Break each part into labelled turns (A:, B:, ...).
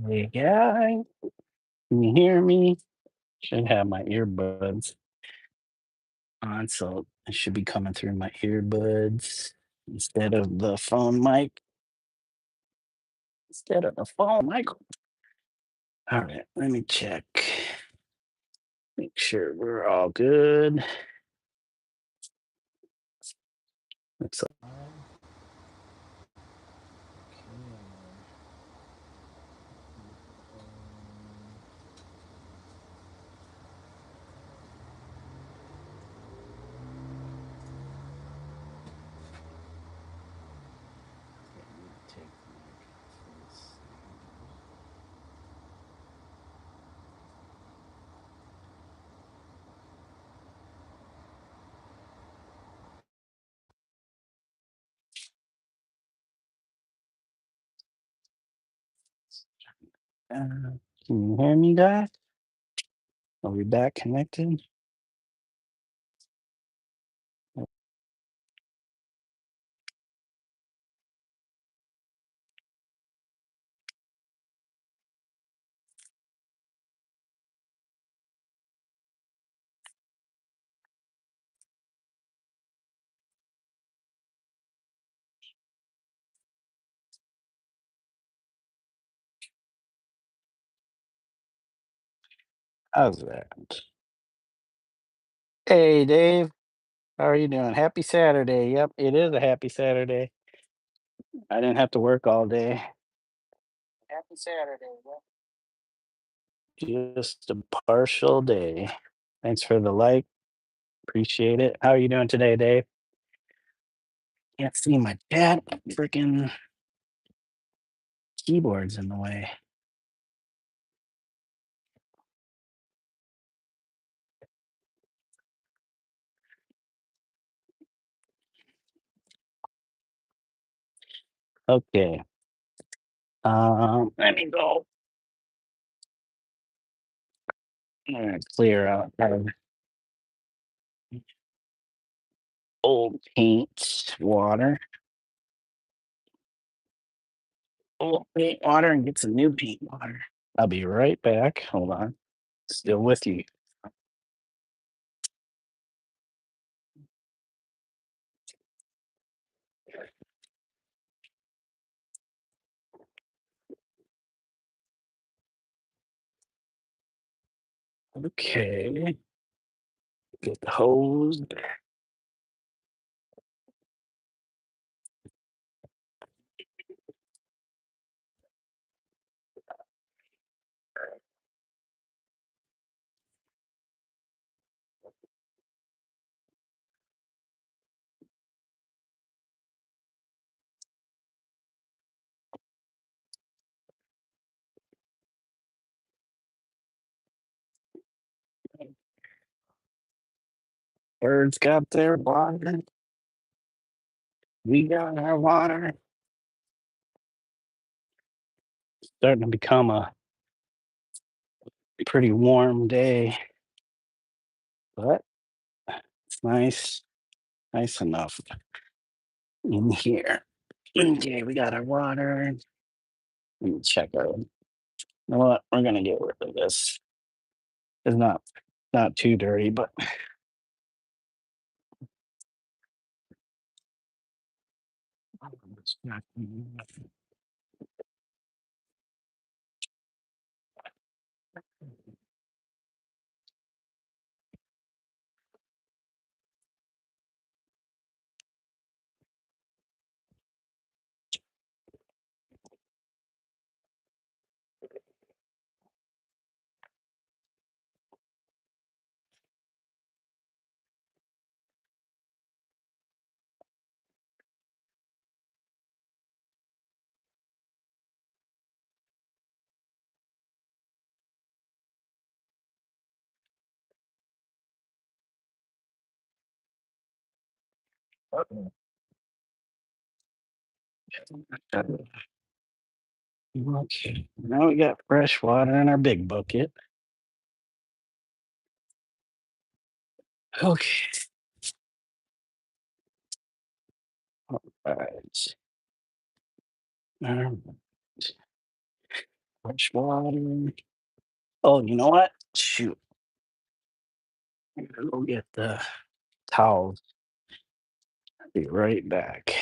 A: Hey guy, can you hear me? Should have my earbuds on, so it should be coming through my earbuds instead of the phone mic. Instead of the phone mic. All right, let me check. Make sure we're all good. Looks like can you hear me, guys? Are we back connected? How's that? Hey, Dave. How are you doing? Happy Saturday. Yep, it is a happy Saturday. I didn't have to work all day. Happy Saturday. Yep. Just a partial day. Thanks for the like. Appreciate it. How are you doing today, Dave? Can't see my chat. Freaking keyboard's in the way. Okay. Let me go. I'm gonna clear out our old paint water. Old paint water and get some new paint water. I'll be right back. Hold on. Still with you. Okay. Get the hose. Birds got their water. We got our water. Starting to become a pretty warm day, but it's nice enough in here. Okay, we got our water. Let me check our. You know what? We're gonna get rid of this. It's not too dirty, but it's not. Okay, now we got fresh water in our big bucket. Okay, All right. Um, Fresh water. Oh, you know what? Shoot. I'm gonna go get the towels. Be right back.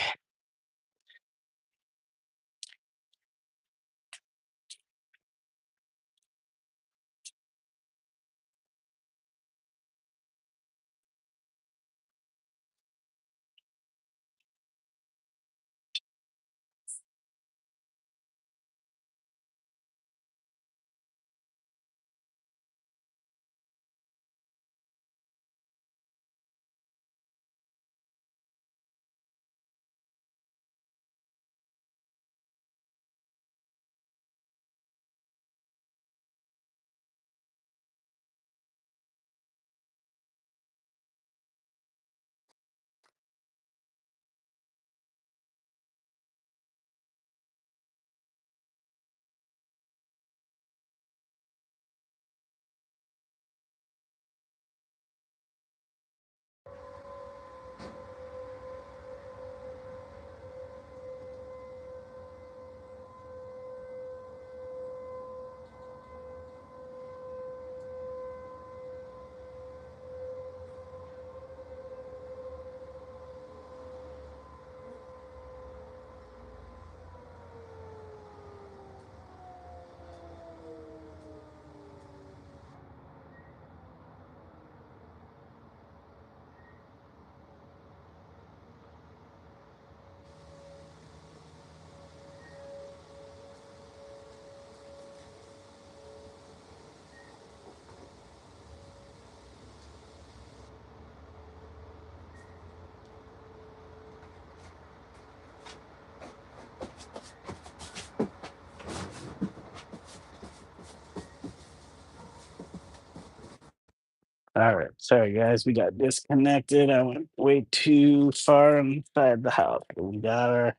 A: All right. Sorry, guys. We got disconnected. I went way too far inside the house. We got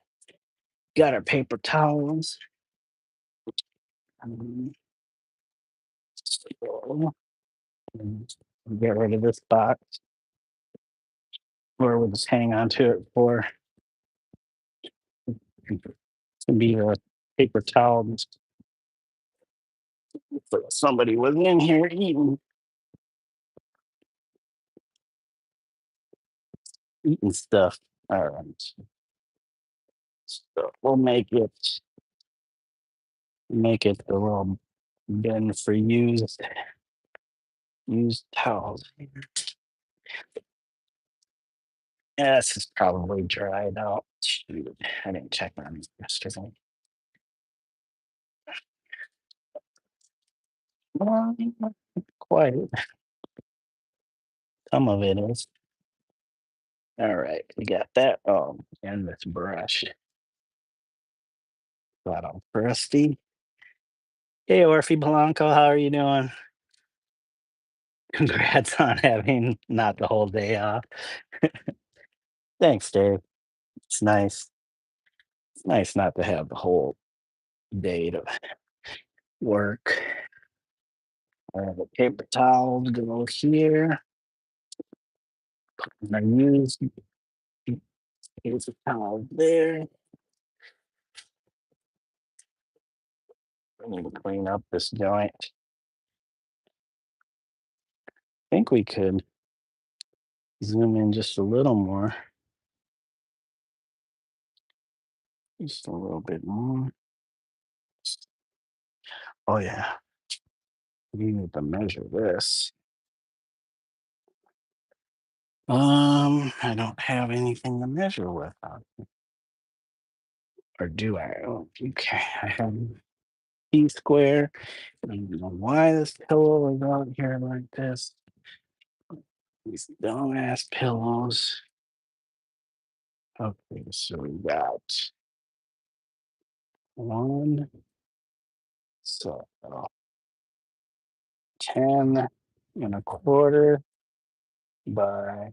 A: our paper towels. Um, so, and get rid of this box, or we'll just hang on to it for to be a paper towel. So somebody was in here eating stuff. All right. So we'll make it the little bin for used towels. Yeah, this is probably dried out. Shoot, I didn't check on these yesterday. Well, not quite. Some of it is. All right, we got that. Oh, and this brush. Got all crusty. Hey, Orphy Blanco, how are you doing? Congrats on having not the whole day off. Thanks, Dave. It's nice. It's nice not to have the whole day to work. The paper towels go here. And I use a towel there. I need to clean up this joint. I think we could zoom in just a little more. Just a little bit more. Oh yeah, we need to measure this. I don't have anything to measure with, or do I? Oh, okay, I have P square. I don't know why this pillow is out here like this. These dumbass pillows. Okay, so we got one, so 10 1/4 by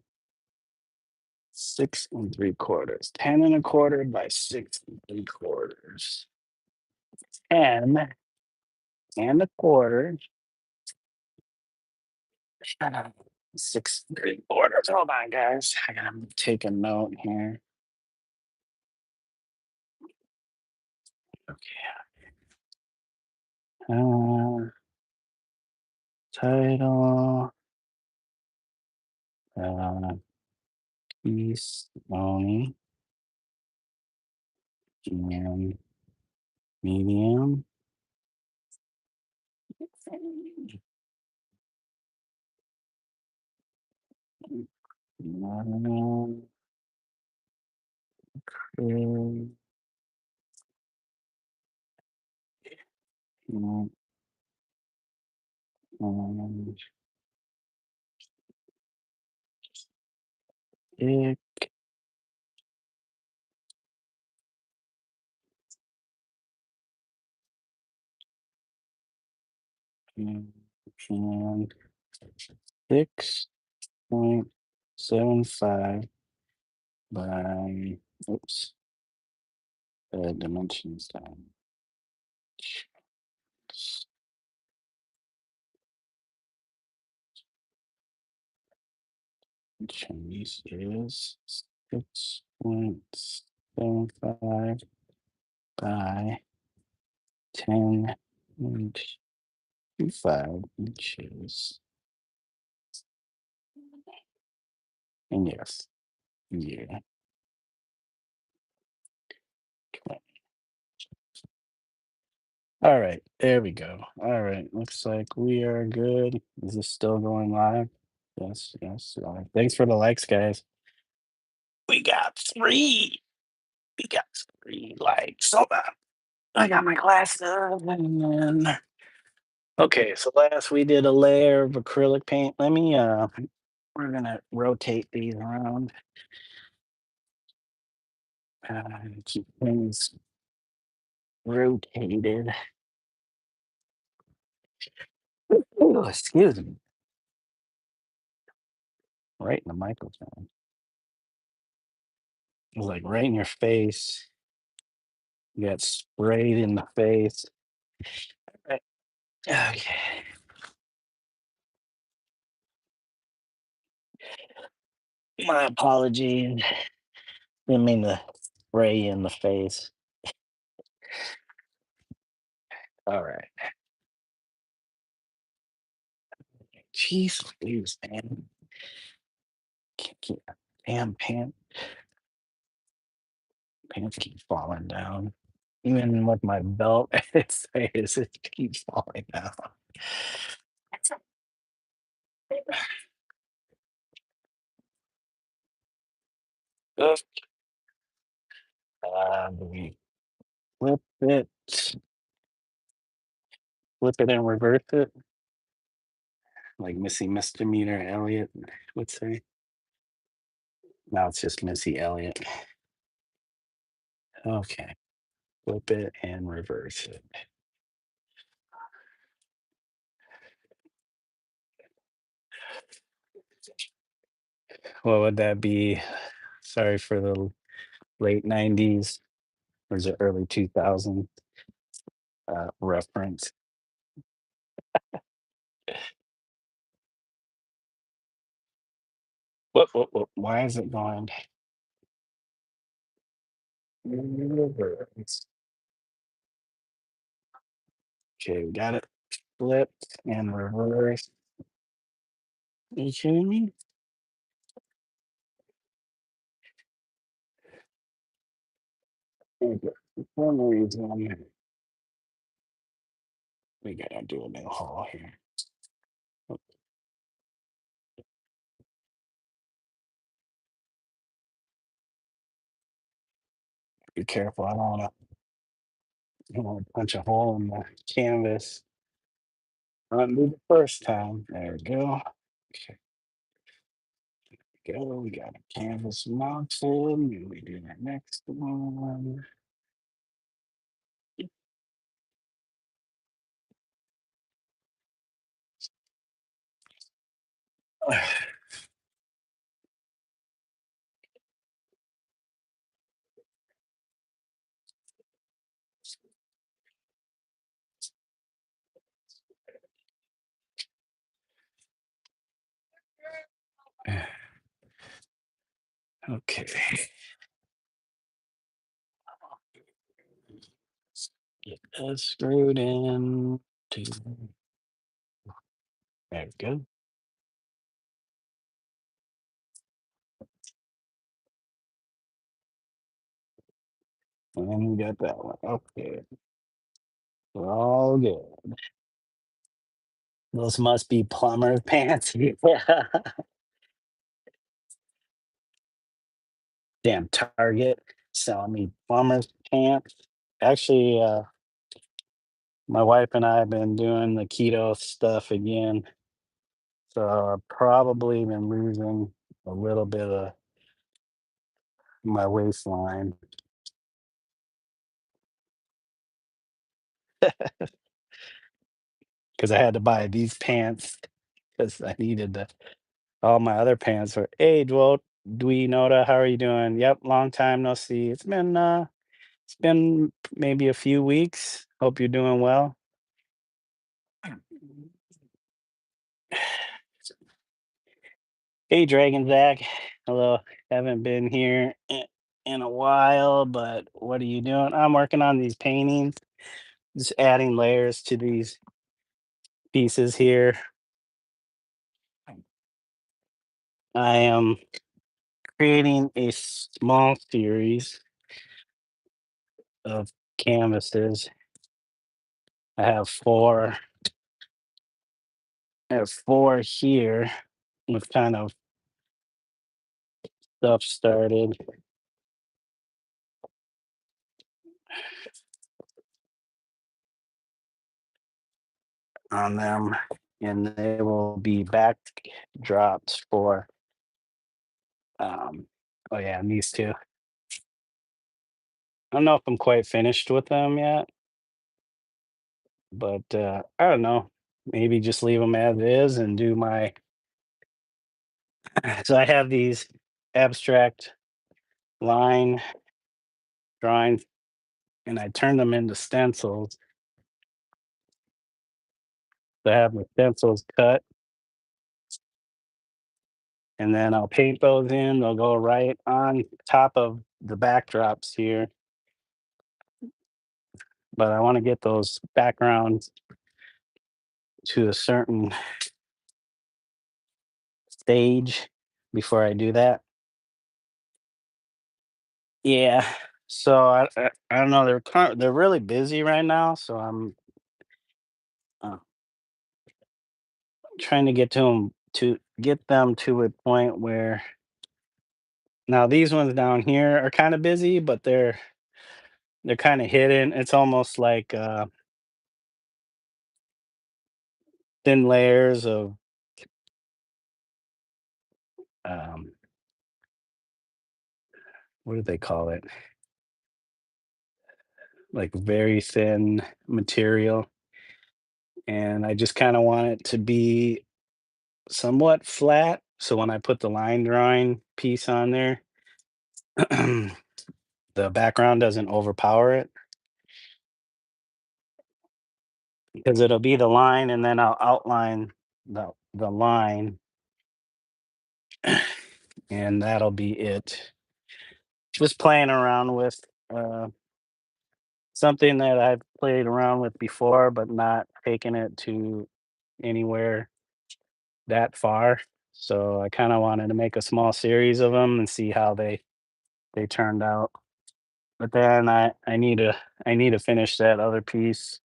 A: 6 3/4. 10 1/4 by 6 3/4. 10 1/4. 6 3/4. Hold on, guys. I gotta take a note here. Uh, title, piece only, and medium. Um, Thick, 6.75 by, oops, dimensions down. Chinese is 6.75 by 10.25 inches. And yes, yeah. All right, there we go. All right, looks like we are good. Is this still going live? Yes, yes. Thanks for the likes, guys. We got three. We got three likes. Hold on. I got my glasses on. And then okay, so last we did a layer of acrylic paint. Let me we're gonna rotate these around. Keep things rotated. Oh, excuse me. Right in the microphone. It was like right in your face. You got sprayed in the face. Right. Okay. My apologies. Didn't mean to spray you in the face. All right. Jeez, please, man. Can't keep damn pants keep falling down. Even with my belt, it keeps falling down. Ugh. We flip it, flip it and reverse it, like Missy Misdemeanor Elliott would say. Now it's just Missy Elliott. Okay, flip it and reverse it. What would that be? Sorry for the late 90s or is it early 2000s reference. What? Why is it going reverse? Okay, we got it flipped and reversed. Are you kidding me? Okay, for some reason, we gotta do a new haul here. Oh, be careful, I don't wanna punch a hole in the canvas. Undo the first time. There we go. Okay, go. We got a canvas mounted. And we do the next one. Okay. Get this screwed in to there we go. And we got that one. Okay. We're all good. Those must be plumber pants. Yeah. Damn Target selling me plumber's pants. Actually, my wife and I have been doing the keto stuff again. So I've probably been losing a little bit of my waistline. Because I had to buy these pants because I needed the all my other pants were, "Hey, Dwo Dwee Noda, how are you doing? Yep, long time no see. It's been maybe a few weeks. Hope you're doing well." Hey, Dragon Zach. Hello. Haven't been here in a while, but what are you doing? I'm working on these paintings, just adding layers to these pieces here. I am creating a small series of canvases. I have four here with kind of stuff started on them, and they will be backdrops for oh yeah, and these two. I don't know if I'm quite finished with them yet, but I don't know. Maybe just leave them as is and do my so I have these abstract line drawings and I turn them into stencils. So I have the stencils cut and then I'll paint those in. They'll go right on top of the backdrops here. But I want to get those backgrounds to a certain stage before I do that. Yeah. So I don't know. They're really busy right now, so I'm uh, trying to get them to a point where now these ones down here are kind of busy, but they're kind of hidden. It's almost like thin layers of um, what do they call it? Like very thin material, and I just kind of want it to be somewhat flat. So when I put the line drawing piece on there, the background doesn't overpower it because it'll be the line and then I'll outline the line and that'll be it. Just playing around with uh, something that I've played around with before, but not taking it to anywhere that far. So I kind of wanted to make a small series of them and see how they turned out. But then I need to finish that other piece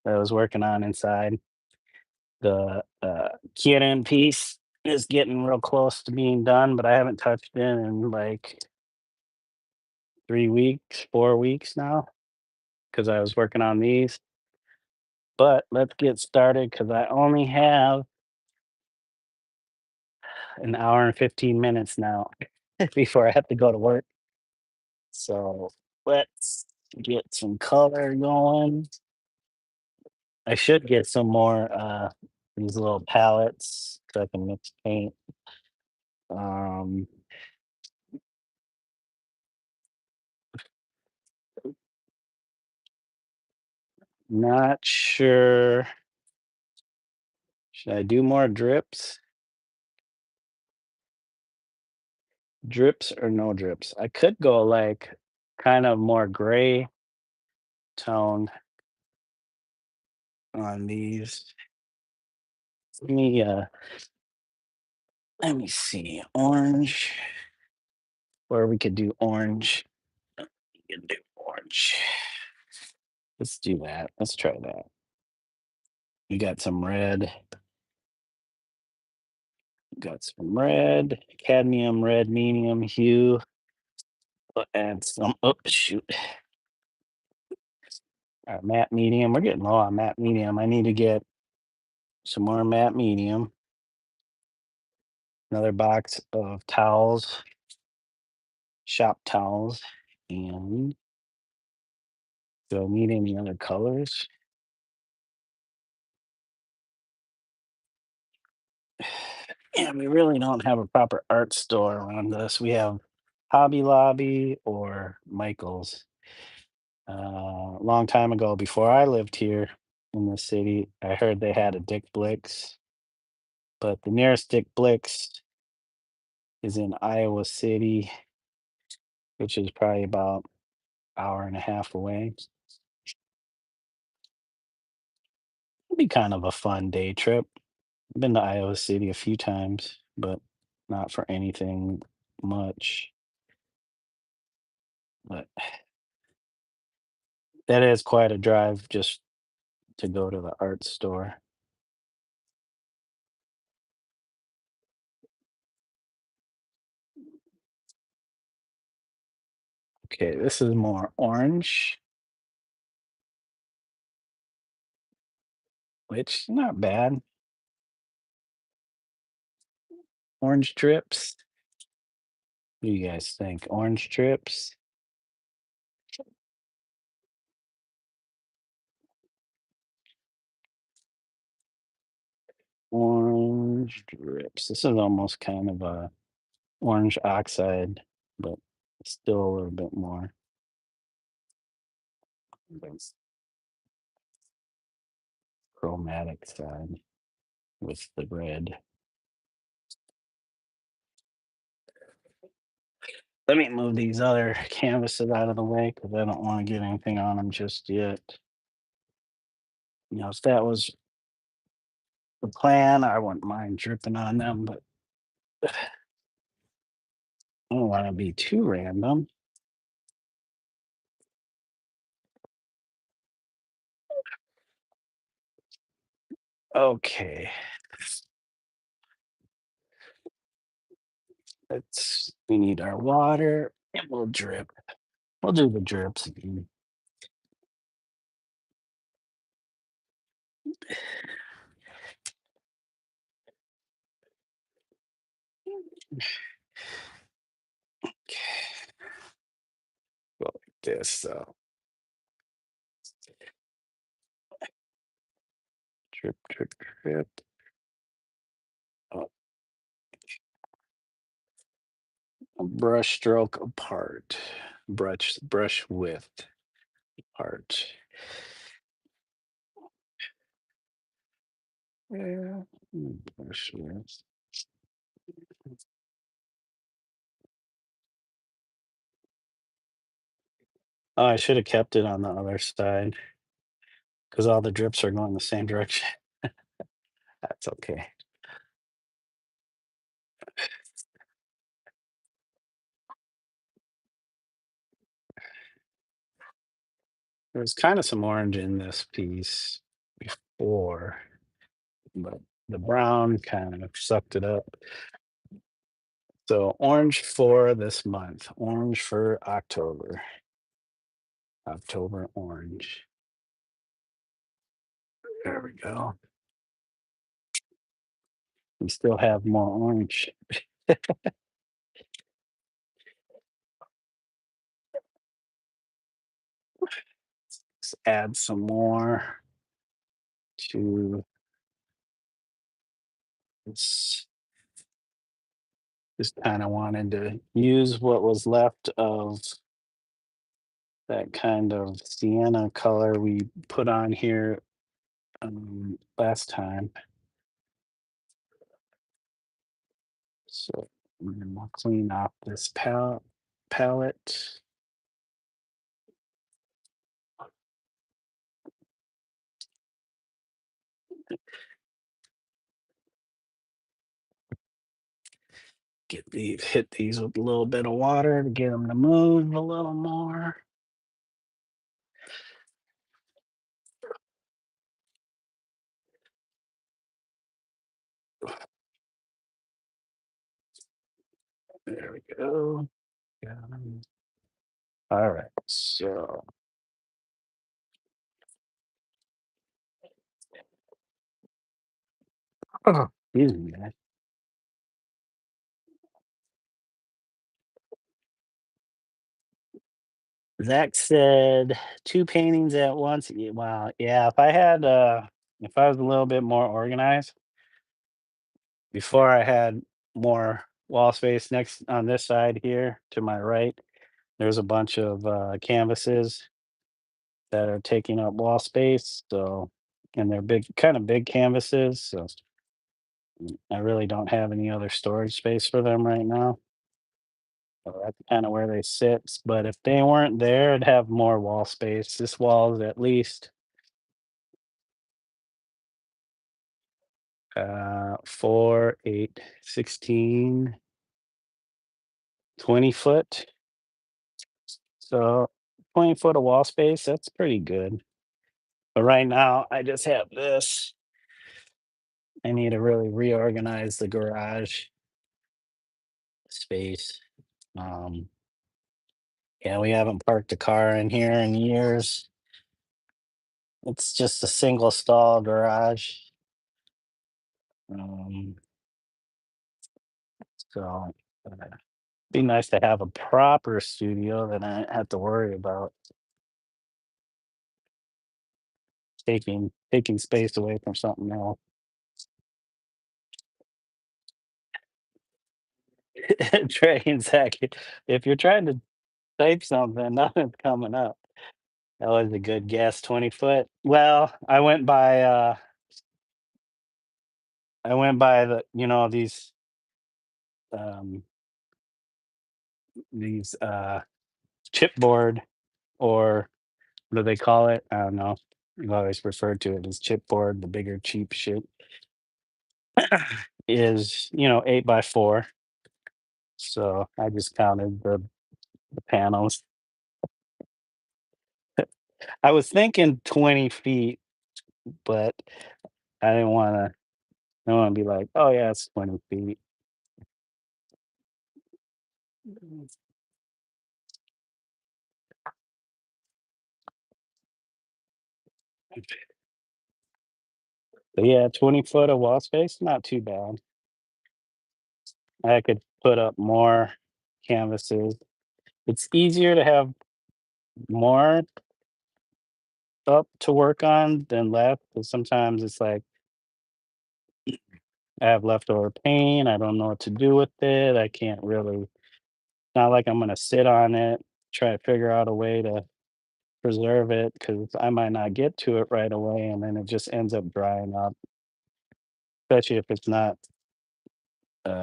A: that I was working on inside. The kitten piece is getting real close to being done, but I haven't touched it in like 3 weeks, 4 weeks now because I was working on these. But let's get started because I only have an hour and 15 minutes now before I have to go to work. So let's get some color going. I should get some more these little palettes so I can mix paint. Um, Not sure. Should I do more drips? Drips or no drips? I could go like kind of more gray tone on these. Let me see. Orange. Or we could do orange. We could do orange. Let's do that. Let's try that. We got some red. Got some red, cadmium red medium hue. Add some, oh, shoot. Matte medium. We're getting low on matte medium. I need to get some more matte medium. Another box of towels, shop towels. And do I need any other colors? Yeah, we really don't have a proper art store around us. We have Hobby Lobby or Michael's. A long time ago, before I lived here in the city, I heard they had a Dick Blick's, but the nearest Dick Blick's is in Iowa City, which is probably about hour and a half away. It'd be kind of a fun day trip. I've been to Iowa City a few times, but not for anything much. But that is quite a drive just to go to the art store. Okay, this is more orange, which not bad. Orange drips. What do you guys think? Orange drips? Orange drips. This is almost kind of a orange oxide, but still a little bit more. That's chromatic side with the red. Let me move these other canvases out of the way because I don't want to get anything on them just yet. If that was the plan, I wouldn't mind dripping on them, but I don't want to be too random. Okay. We need our water and we'll drip. We'll do the drips again. Go like this. So drip, drip, drip. Oh, a brush stroke apart. Brush width apart. Yeah. Brush width. Oh, I should have kept it on the other side because all the drips are going the same direction. That's okay. There's kind of some orange in this piece before, but the brown kind of sucked it up. So orange for this month, orange for October. October orange. There we go. We still have more orange. Let's add some more to this. Just kind of wanted to use what was left of that kind of sienna color we put on here last time. So we'll clean off this palette. Hit these with a little bit of water to get them to move a little more. There we go. Got 'em. All right, so excuse me, guys. Zach said 2 paintings at once. Wow, yeah, if I was a little bit more organized, before I had more wall space next on this side here to my right, there's a bunch of, canvases that are taking up wall space, so and they're big canvases, so I really don't have any other storage space for them right now. So that's kinda where they sit, but if they weren't there, I'd have more wall space. This wall is at least 4, 8, 16, 20 foot. So 20 foot of wall space, that's pretty good. But right now, I just have this. I need to really reorganize the garage space. Um, yeah, we haven't parked a car in here in years. It's just a single stall garage. Um, so be nice to have a proper studio that I don't have to worry about taking space away from something else. Trey and Zach, if you're trying to type something, nothing's coming up. That was a good guess, 20 foot. Well, I went by um, these chipboard, or what do they call it? I don't know. I've always referred to it as chipboard, the bigger cheap shit is, 8 by 4. So I just counted the panels. I was thinking 20 feet, but I didn't wanna I don't wanna be like, "Oh, yeah, it's 20 feet." But yeah, 20 foot of wall space, not too bad. I could put up more canvases. It's easier to have more up to work on than left, because sometimes it's like I have leftover paint, I don't know what to do with it, I can't really not like I'm gonna sit on it, try to figure out a way to preserve it, because I might not get to it right away, and then it just ends up drying up, especially if it's not,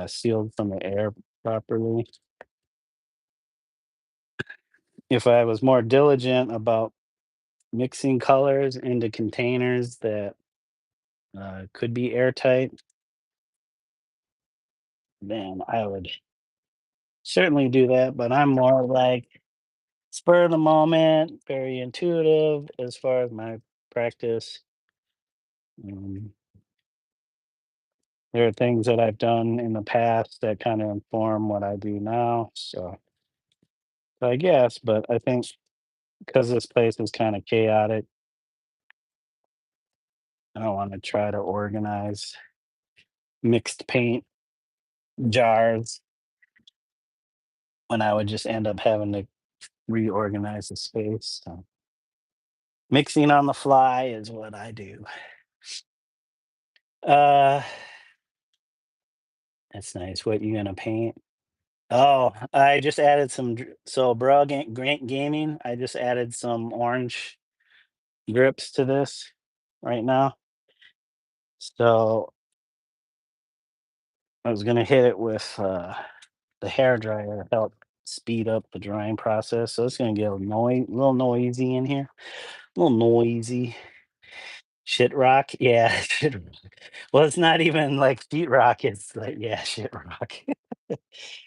A: sealed from the air properly. If I was more diligent about mixing colors into containers that, could be airtight, then I would certainly do that, but I'm more like spur of the moment, very intuitive as far as my practice. Um, there are things that I've done in the past that kind of inform what I do now. So I guess, but I think because this place is kind of chaotic, I don't want to try to organize mixed paint jars when I would just end up having to reorganize the space. So mixing on the fly is what I do. Uh, that's nice. What you gonna paint? Oh, I just added so Grant Gaming. I just added some orange drips to this right now. So I was gonna hit it with the hair dryer to help speed up the drying process. So it's gonna get a little noisy in here. A little noisy. Shit rock? Yeah, shit rock. Well, it's not even like sheetrock, it's like yeah, shit rock.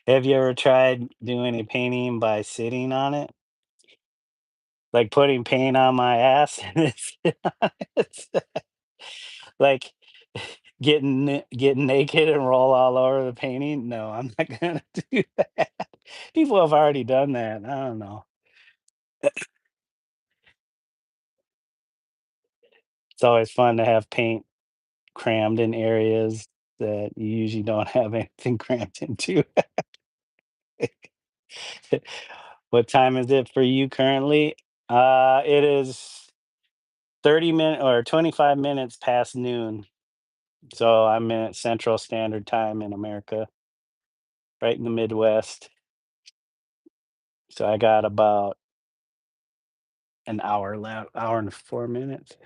A: Have you ever tried doing any painting by sitting on it? Like putting paint on my ass and it's like getting naked and roll all over the painting? No, I'm not gonna do that. People have already done that. I don't know. It's always fun to have paint crammed in areas that you usually don't have anything crammed into. What time is it for you currently? It is 30 minutes or 25 minutes past noon. So I'm in Central Standard Time in America, right in the Midwest. So I got about an hour left, hour and 4 minutes.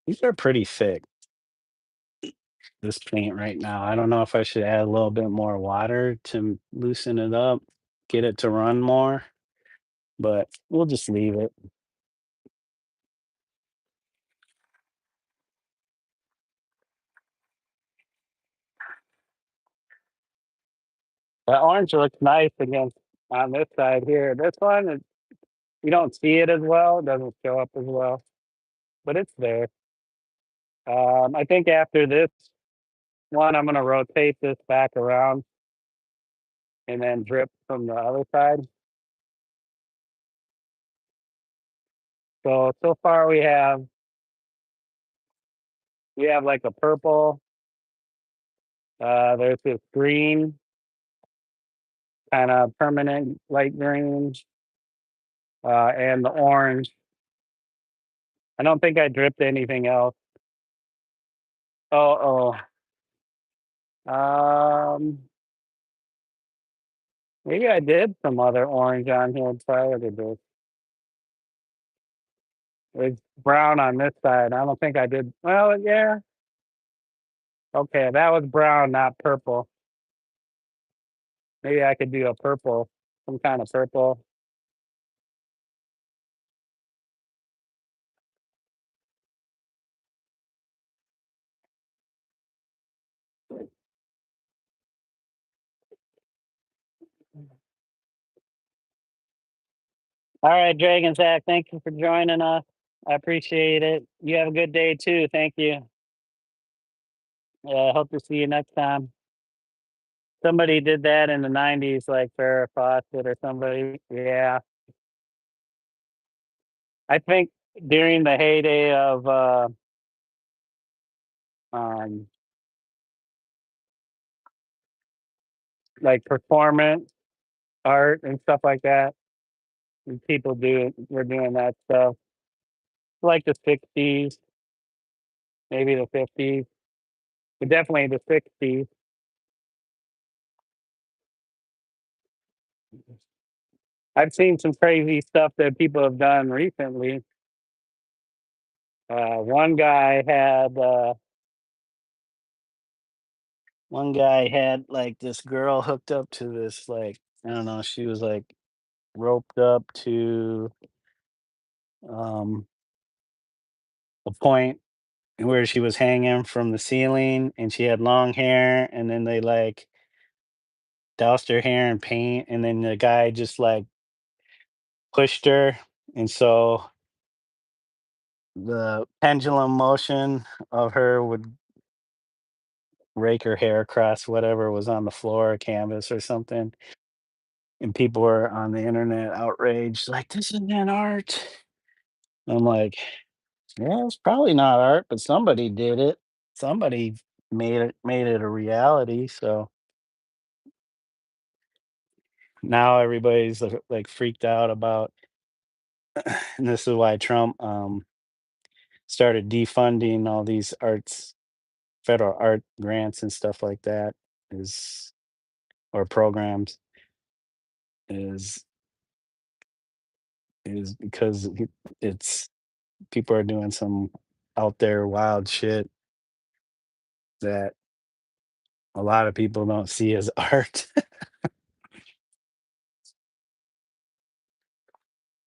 A: These are pretty thick, this paint right now. I don't know if I should add a little bit more water to loosen it up, get it to run more, but we'll just leave it. The orange looks nice against on this side here. This one, you don't see it as well. It doesn't show up as well, but it's there. I think after this one, I'm gonna rotate this back around and then drip from the other side. So far we have like a purple. There's this green, kind of permanent light green, and the orange. I don't think I dripped anything else. Oh, maybe I did some other orange on here prior to this. It's brown on this side. I don't think I did. Well, yeah. Okay, that was brown, not purple. Maybe I could do a purple, some kind of purple. All right, Dragon Zach, thank you for joining us. I appreciate it. You have a good day too. Thank you. Hope to see you next time. Somebody did that in the '90s, like Farrah Fawcett or somebody. Yeah, I think during the heyday of um, like performance art and stuff like that, and people were doing that stuff, like the '60s, maybe the '50s, but definitely the '60s. I've seen some crazy stuff that people have done recently. One guy had like this girl hooked up to this like I don't know, she was like roped up to um a point where she was hanging from the ceiling and she had long hair and then they like doused her hair in paint and then the guy just like pushed her and so the pendulum motion of her would rake her hair across whatever was on the floor, canvas or something. And people were on the internet outraged, like, this isn't art. I'm like, yeah, it's probably not art, but somebody did it. Somebody made it a reality. So now everybody's like freaked out about, and this is why Trump started defunding all these federal art grants and stuff like that, is or programs is because it's people are doing some out there wild shit that a lot of people don't see as art.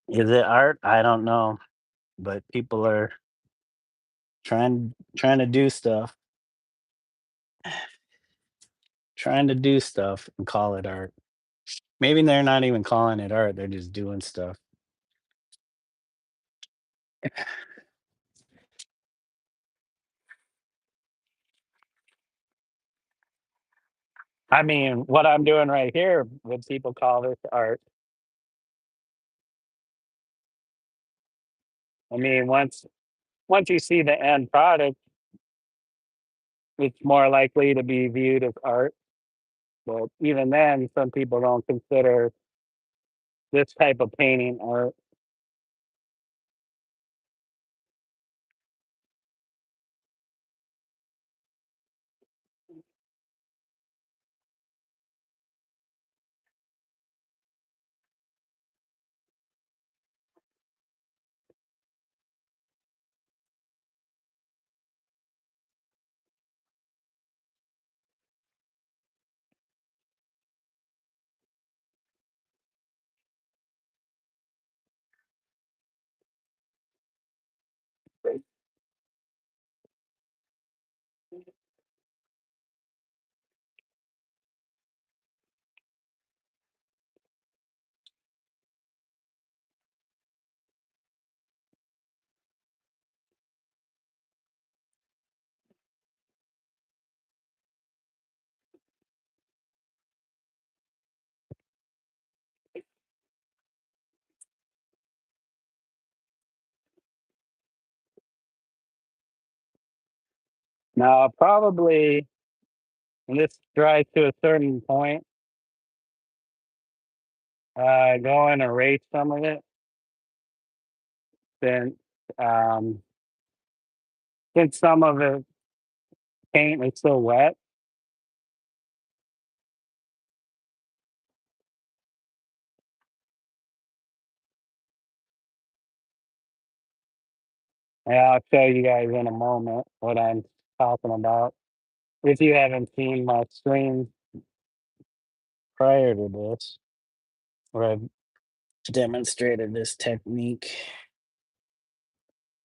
A: Is it art? I don't know, but people are trying to do stuff, trying to do stuff and call it art. Maybe they're not even calling it art, they're just doing stuff. I mean, what I'm doing right here, would people call this art? I mean, once you see the end product, it's more likely to be viewed as art. But even then, some people don't consider this type of painting art. Now, probably when this dries to a certain point, go and erase some of it. Then, um, since some of the paint is still wet, and I'll show you guys in a moment what I'm talking about. If you haven't seen my stream prior to this, where I've demonstrated this technique.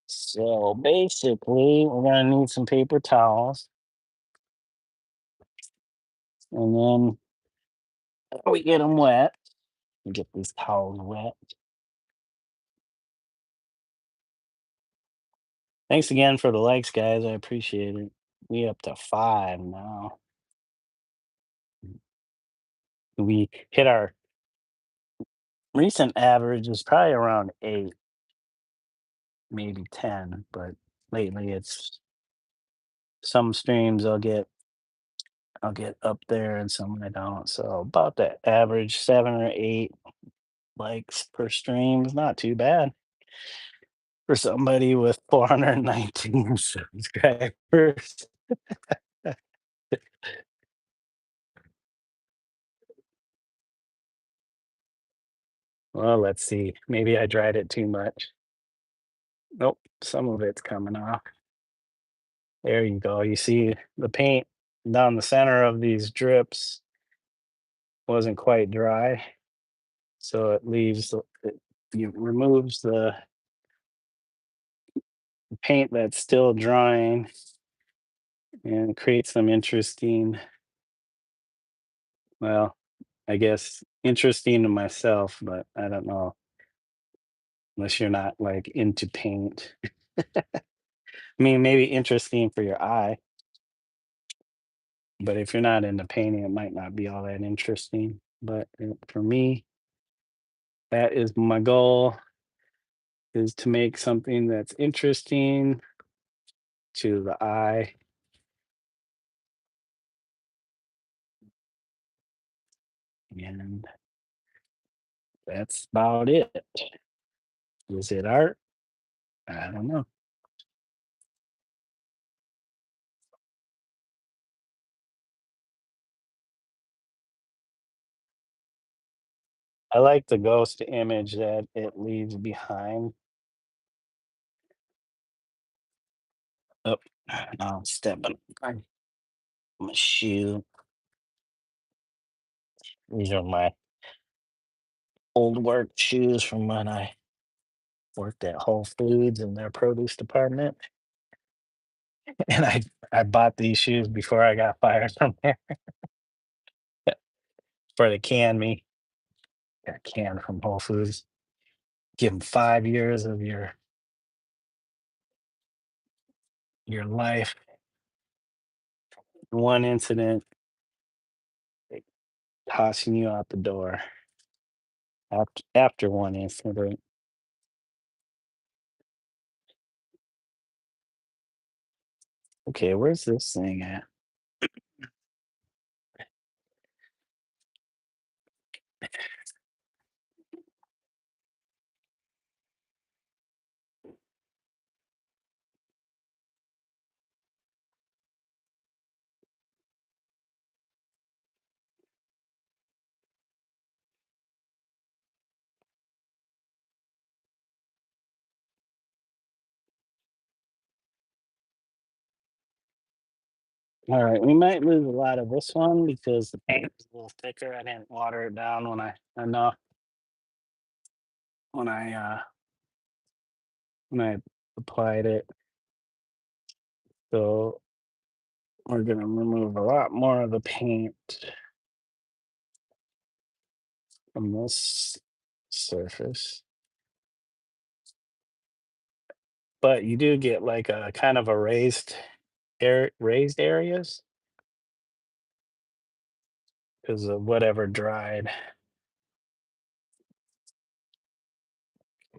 A: So basically, we're gonna need some paper towels, and then we get them wet. We get these towels wet. Thanks again for the likes, guys. I appreciate it. We up to 5 now. We hit our recent average is probably around 8, maybe 10, but lately it's some streams I'll get up there and some I don't. So about the average 7 or 8 likes per stream is not too bad for somebody with 419 subscribers. Well, let's see. Maybe I dried it too much. Nope, some of it's coming off. There you go. You see the paint down the center of these drips wasn't quite dry, so it leaves it removes the paint that's still drying and creates some interesting, well, I guess interesting to myself, but I don't know unless you're not like into paint. I mean, maybe interesting for your eye, but if you're not into painting, it might not be all that interesting. But for me, that is my goal is to make something that's interesting to the eye. And that's about it. Is it art? I don't know. I like the ghost image that it leaves behind. Oh, now I'm stepping on my shoe. These are my old work shoes from when I worked at Whole Foods in their produce department, and I bought these shoes before I got fired from there for the can me. Got canned from Whole Foods. Give them 5 years of your life. One incident, they tossing you out the door after one incident. Okay, where's this thing at? All right, we might lose a lot of this one because the paint is a little thicker. I didn't water it down when I enough when I applied it. So we're gonna remove a lot more of the paint from this surface. But you do get like a kind of a raised areas because of whatever dried.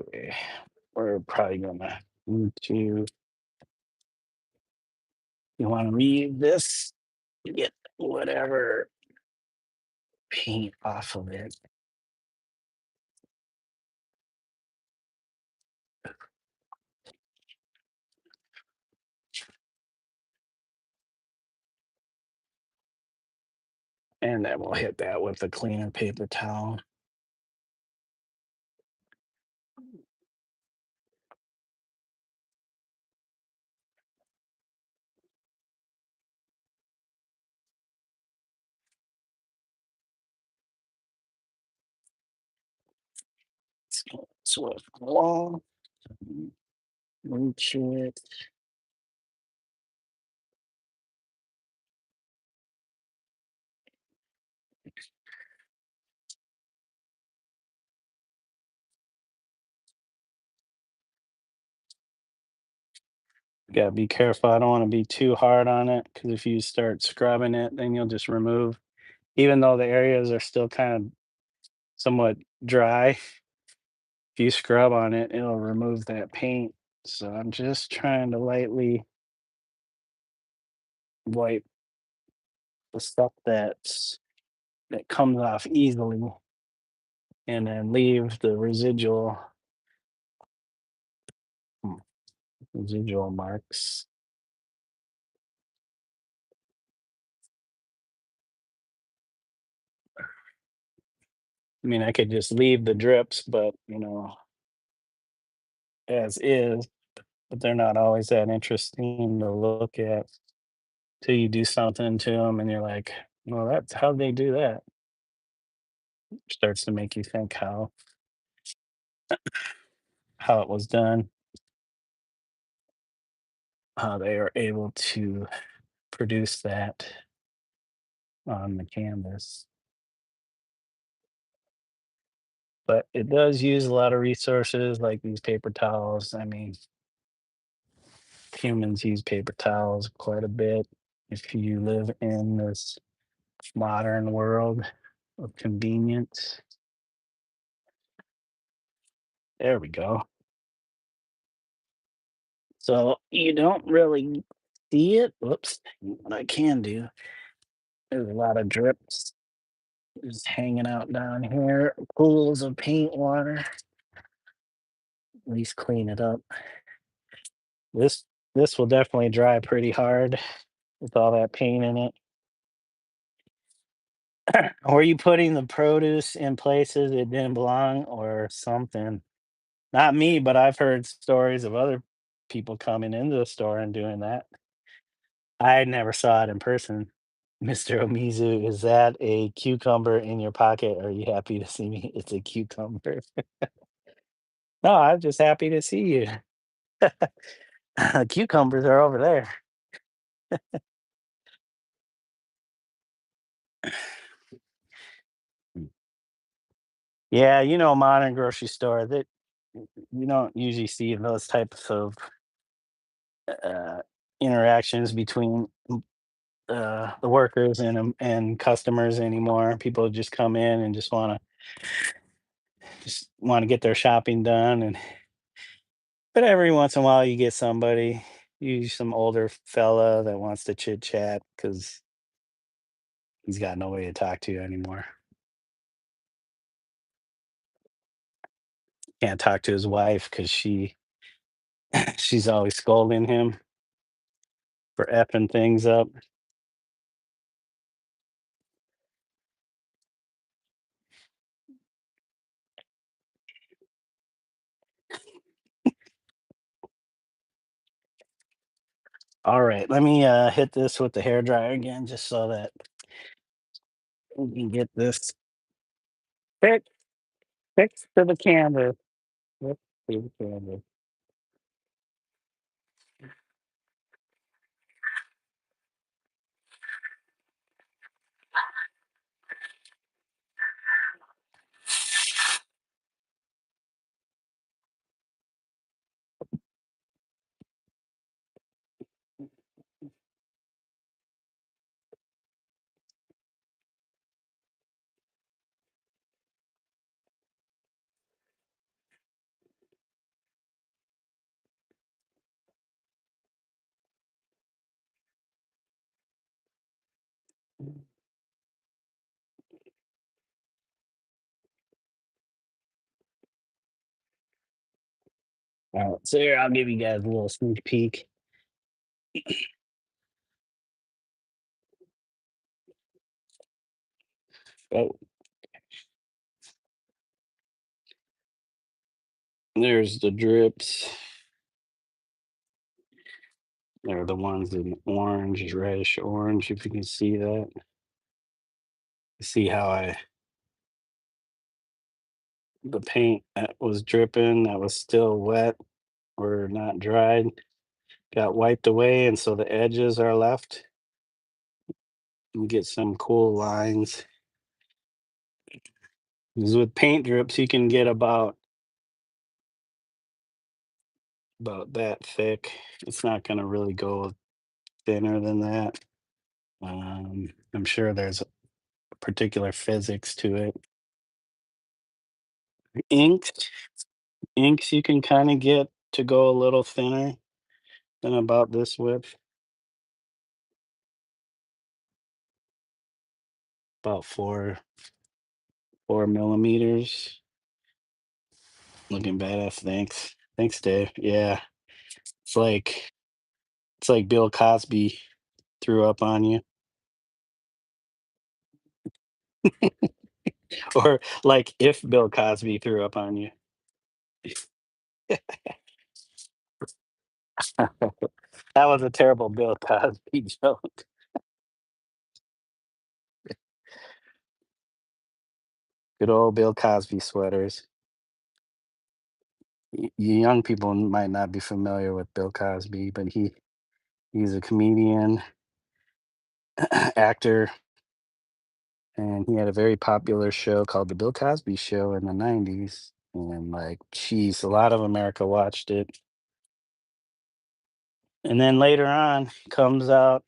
A: Okay, we're probably gonna need to you want to read this, get whatever paint off of it. And then we'll hit that with a cleaner paper towel. So it's wall, reach it. Gotta be careful. I don't want to be too hard on it because if you start scrubbing it, then you'll just remove, even though the areas are still kind of somewhat dry, if you scrub on it, it'll remove that paint. So I'm just trying to lightly wipe the stuff that comes off easily and then leave the hmm, residual marks. I mean, I could just leave the drips, but as is, but they're not always that interesting to look at till you do something to them and you're like, well, that's how they do that. Starts to make you think how it was done, how they are able to produce that on the canvas. But it does use a lot of resources like these paper towels. I mean, humans use paper towels quite a bit. If you live in this modern world of convenience, there we go. So you don't really see it. Whoops. What I can do, there's a lot of drips just hanging out down here, pools of paint water. At least clean it up. This this will definitely dry pretty hard with all that paint in it. Or you putting the produce in places it didn't belong or something. Not me, but I've heard stories of other people coming into the store and doing that. I never saw it in person. Mr. Omizu, is that a cucumber in your pocket? Are you happy to see me? It's a cucumber. No, I'm just happy to see you. Cucumbers are over there. Yeah, modern grocery store that you don't usually see those types of uh, interactions between the workers and customers anymore. People just come in and just want to get their shopping done, and but every once in a while you get somebody, usually some older fella that wants to chit chat because he's got nobody to talk to anymore. Can't talk to his wife because she's always scolding him for effing things up. All right, let me hit this with the hair dryer again, just so that we can get this fixed fixed to the canvas. Fixed to the canvas. All right, so here I'll give you guys a little sneak peek. Oh, there's the drips. They're the ones in orange, reddish orange, if you can see that. See how the paint that was dripping, that was still wet or not dried, got wiped away, and so the edges are left. You get some cool lines. 'Cause with paint drips, you can get about that thick. It's not gonna really go thinner than that. I'm sure there's a particular physics to it. Inks, inks you can kind of get to go a little thinner than about this width, about 4 millimeters. Looking badass. Thanks. Thanks, Dave. Yeah. It's like it's like Bill Cosby threw up on you. Or like if Bill Cosby threw up on you. That was a terrible Bill Cosby joke. Good old Bill Cosby sweaters. You young people might not be familiar with Bill Cosby, but he's a comedian, actor, and he had a very popular show called The Bill Cosby Show in the 90s. And like, geez, a lot of America watched it. And then later on comes out,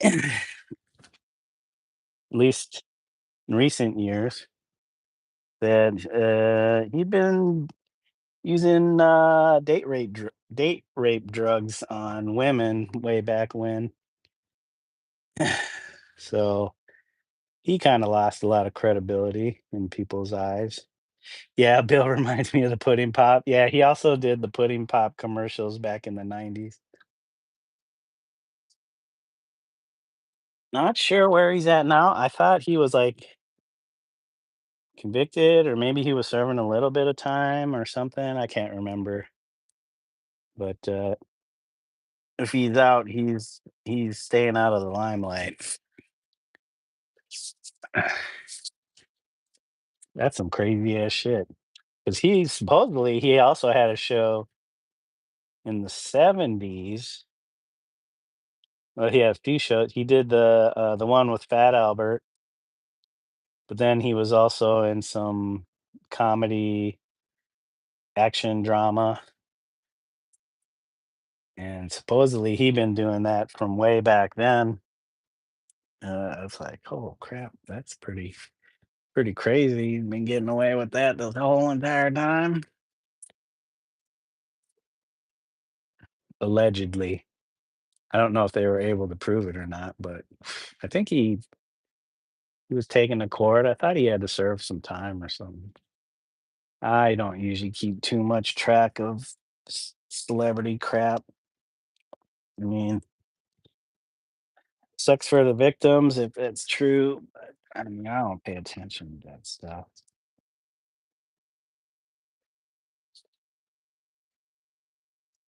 A: at least in recent years, that he'd been using date rape drugs on women way back when. So he kind of lost a lot of credibility in people's eyes. Yeah, Bill reminds me of the Pudding Pop. Yeah, he also did the Pudding Pop commercials back in the 90s. Not sure where he's at now. I thought he was like convicted, or maybe he was serving a little bit of time or something. I can't remember. But if he's out, he's staying out of the limelight. That's some crazy ass shit. because he also had a show in the 70s. Well, he had a few shows. He did the one with Fat Albert, but then he was also in some comedy, action drama, and supposedly he been doing that from way back then. I was like, "Oh crap, that's pretty crazy. He's been getting away with that the whole entire time." Allegedly. I don't know if they were able to prove it or not, but I think he was taken to court. I thought he had to serve some time or something. I don't usually keep too much track of celebrity crap. I mean, sucks for the victims if it's true, but I mean, I don't pay attention to that stuff.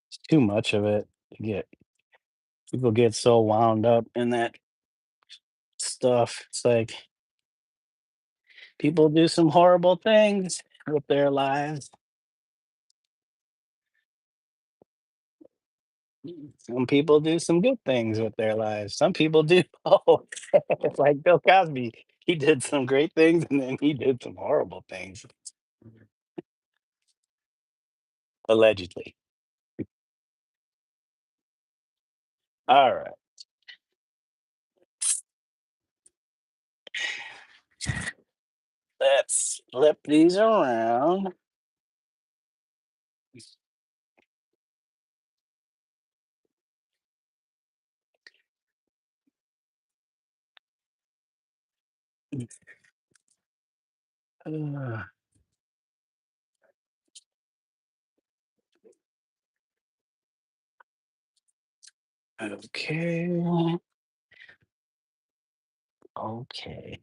A: It's too much of it. You get People get so wound up in that stuff. It's like people do some horrible things with their lives. Some people do some good things with their lives. Some people do both. It's like Bill Cosby. He did some great things and then he did some horrible things. Allegedly. All right. Let's flip these around. Uh, okay. Okay.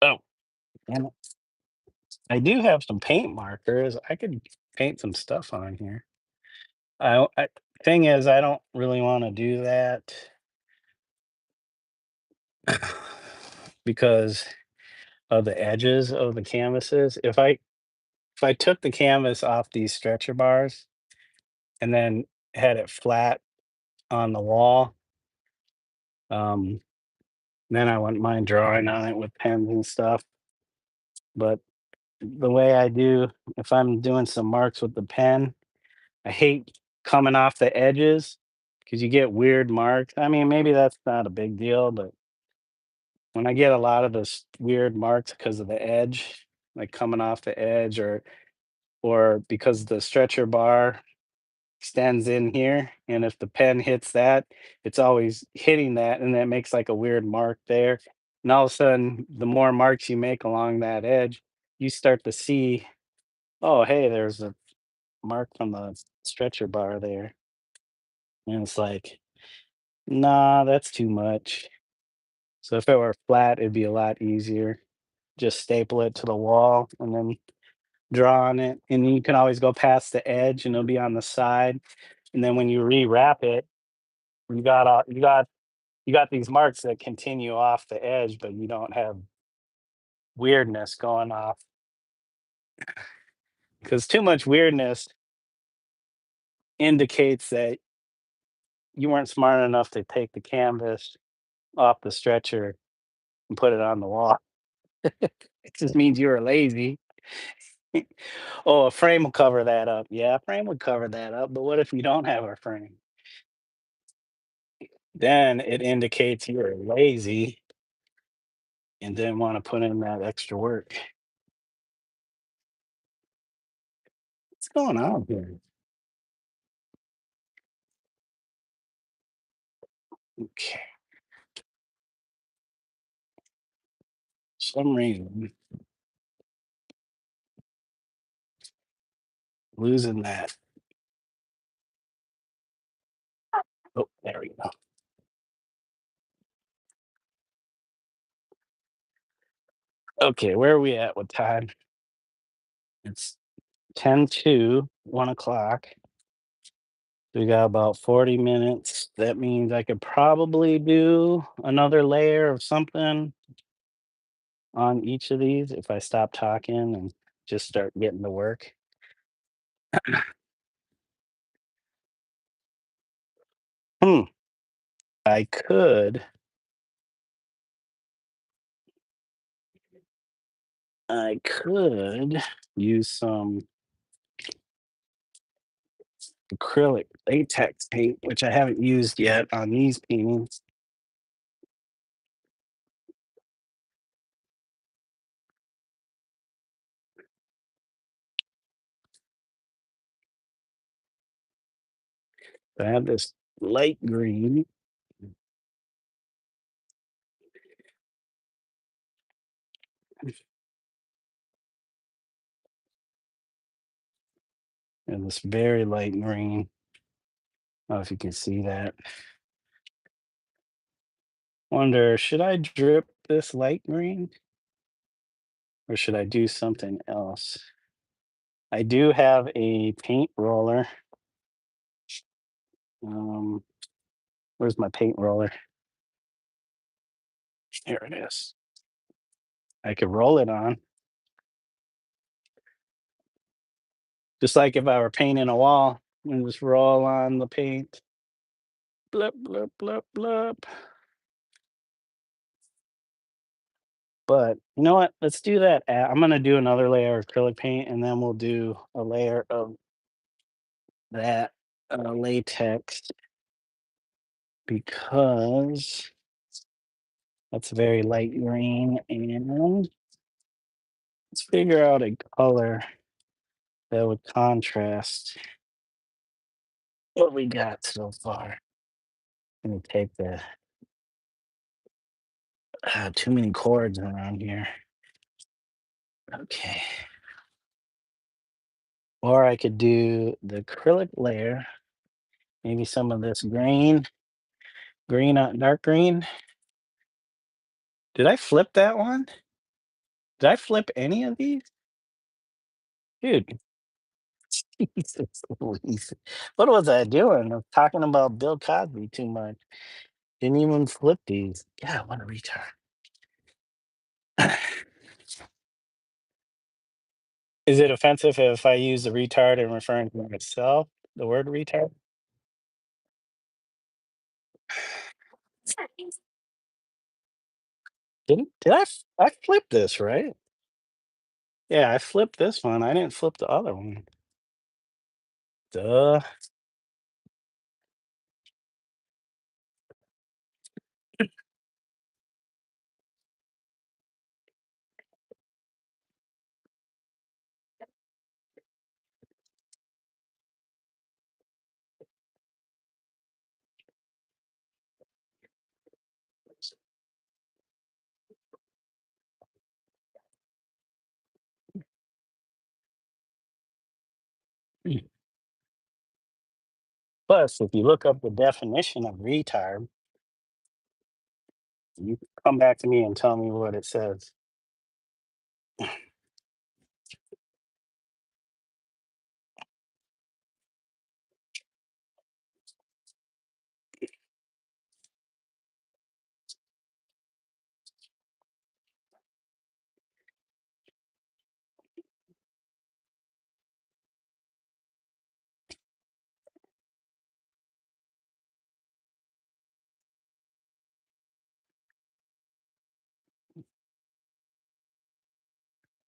A: Oh, and I do have some paint markers. I could paint some stuff on here. I thing is, I don't really want to do that because of the edges of the canvases. If I took the canvas off these stretcher bars and then had it flat on the wall, um, then I wouldn't mind drawing on it with pens and stuff. But the way I do, if I'm doing some marks with the pen, I hate coming off the edges because you get weird marks. I mean, maybe that's not a big deal, but when I get a lot of this weird marks because of the edge, like coming off the edge, or because the stretcher bar extends in here, and if the pen hits that, it's always hitting that, and that makes like a weird mark there. And all of a sudden, the more marks you make along that edge, you start to see, oh, hey, there's a mark from the stretcher bar there. And it's like, nah, that's too much. So if it were flat, it'd be a lot easier. Just staple it to the wall and then draw on it. And you can always go past the edge and it'll be on the side. And then when you rewrap it, you got these marks that continue off the edge, but you don't have weirdness going off. Because too much weirdness indicates that you weren't smart enough to take the canvas off the stretcher and put it on the wall. It just means you were lazy. Oh, a frame will cover that up. Yeah, a frame would cover that up. But what if you don't have a frame? Then it indicates you were lazy and didn't want to put in that extra work. What's going on here? Okay. Some reason losing that. Oh, there we go. Okay, where are we at with time? It's 10 to 1 o'clock. We got about 40 minutes. That means I could probably do another layer of something on each of these if I stop talking and just start getting to work. Hmm. I could use some acrylic latex paint, which I haven't used yet on these paintings. I have this light green and this very light green. I don't know if you can see that. Wonder, should I drip this light green or should I do something else? I do have a paint roller. Um, where's my paint roller? Here it is. I could roll it on, just like if I were painting a wall and just roll on the paint. Blip, blip, blip, blip. But you know what? Let's do that. I'm gonna do another layer of acrylic paint, and then we'll do a layer of that latex because that's very light green. And let's figure out a color that would contrast what we got so far. Let me take the too many chords around here. Okay. Or I could do the acrylic layer, maybe some of this green on dark green. Did I flip that one? Did I flip any of these? Dude, Jesus Louise. What was I doing? I was talking about Bill Cosby too much. Didn't even flip these. God, what a retard. Is it offensive if I use the retard in referring to myself? The word retard? I flipped this, right? Yeah, I flipped this one. I didn't flip the other one. Duh. Plus, if you look up the definition of retard, you come back to me and tell me what it says.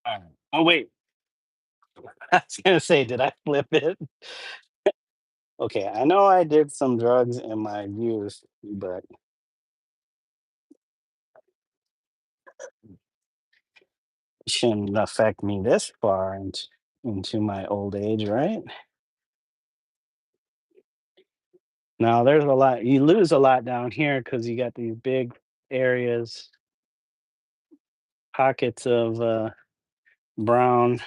A: All right. Oh, wait. I was gonna say, did I flip it? Okay, I know I did some drugs in my youth, but it shouldn't affect me this far into my old age, right? Now, there's a lot. You lose a lot down here because you got these big areas, pockets of brown.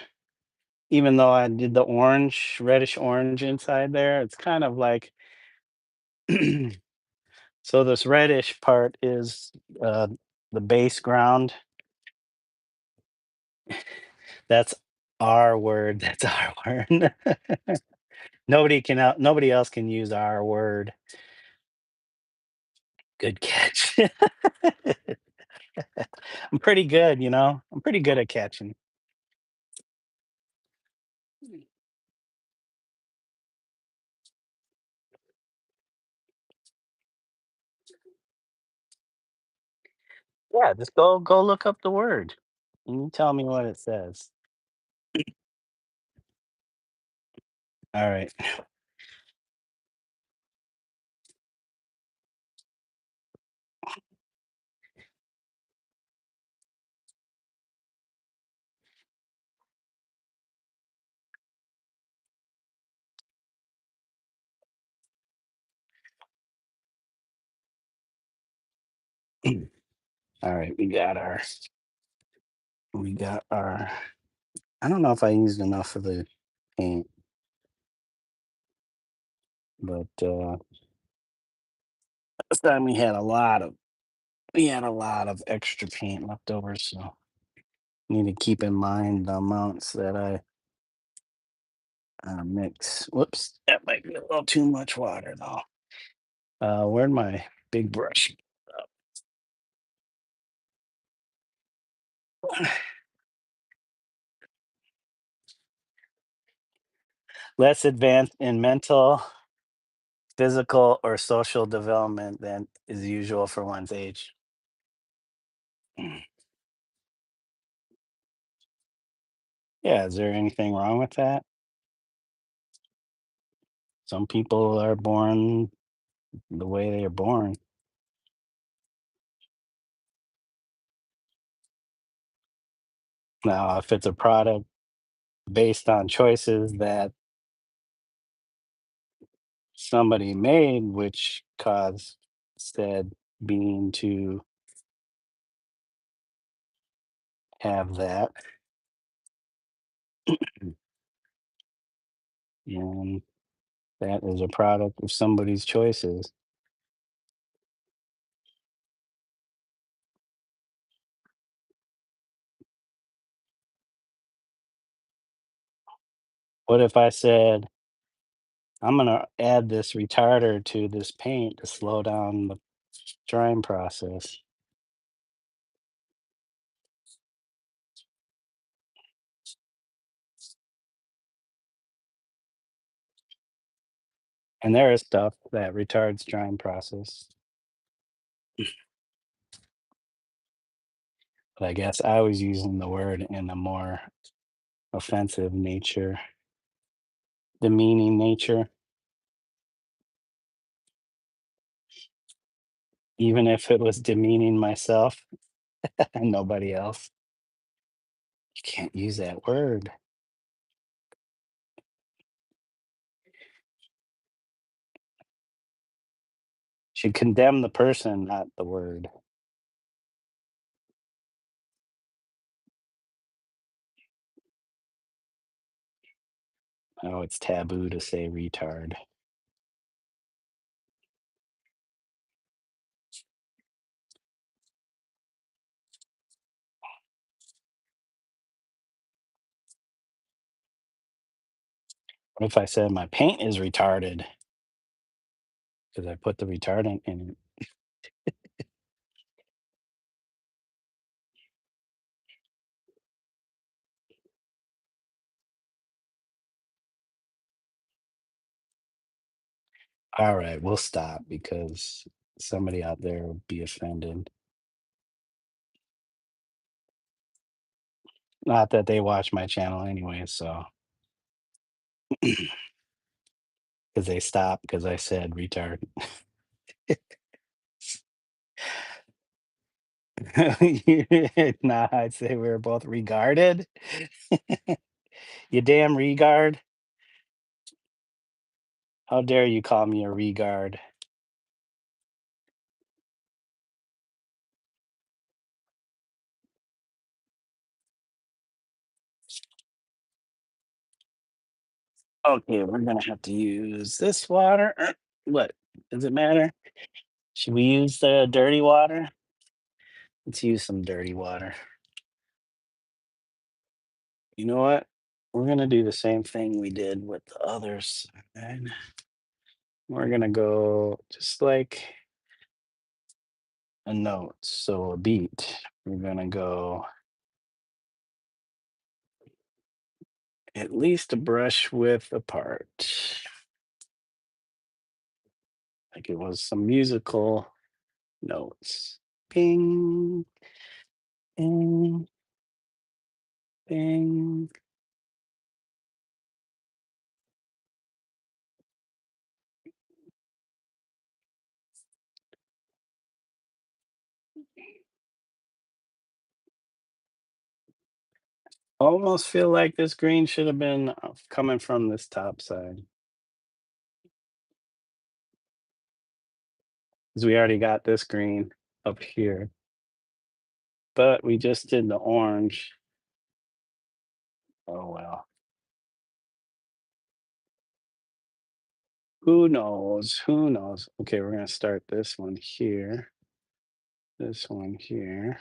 A: Even though I did the orange, reddish orange inside there, it's kind of like so. This reddish part is uh, the base ground. That's our word. That's our word. Nobody else can use our word. Good catch. I'm pretty good, you know? I'm pretty good at catching. Yeah, just go look up the word, and you tell me what it says. Alright. Alright, we got our I don't know if I used enough of the paint, but, this time we had a lot of extra paint left over, so need to keep in mind the amounts that I, mix. Whoops, that might be a little too much water, though. Where'd my big brush? Less advanced in mental, physical, or social development than is usual for one's age. Mm. Yeah, is there anything wrong with that? Some people are born the way they are born. Now, if it's a product based on choices that somebody made, which caused said being to have that, and that is a product of somebody's choices. What if I said, I'm gonna add this retarder to this paint to slow down the drying process? And there is stuff that retards drying process. But I guess I was using the word in a more offensive nature, demeaning nature, even if it was demeaning myself and nobody else. You can't use that word. Should condemn the person, not the word. Oh, it's taboo to say retard. What if I said my paint is retarded because I put the retardant in it? All right, we'll stop because somebody out there will be offended. Not that they watch my channel anyway, so because they stopped because I said retard. Nah, I'd say we are both regarded. You damn regard. How dare you call me a regard? Okay, we're gonna have to use this water. What? Does it matter? Should we use the dirty water? Let's use some dirty water. You know what? we're gonna do the same thing we did with the other side. We're gonna go just like a note, so a beat. We're gonna go at least a brush width apart, like it was some musical notes. Ping, ping, ping. Almost feel like this green should have been coming from this top side, because we already got this green up here, but we just did the orange. Oh well. Who knows? Who knows? Okay, we're gonna start this one here. This one here.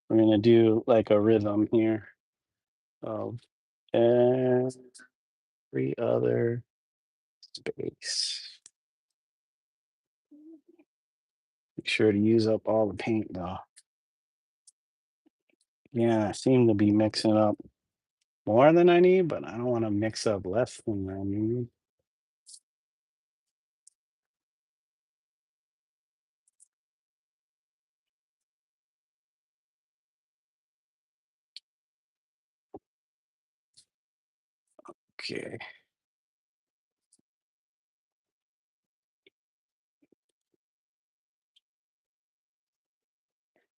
A: We're gonna do like a rhythm here of every other space. Make sure to use up all the paint though. Yeah, I seem to be mixing up more than I need, but I don't want to mix up less than I need. Okay.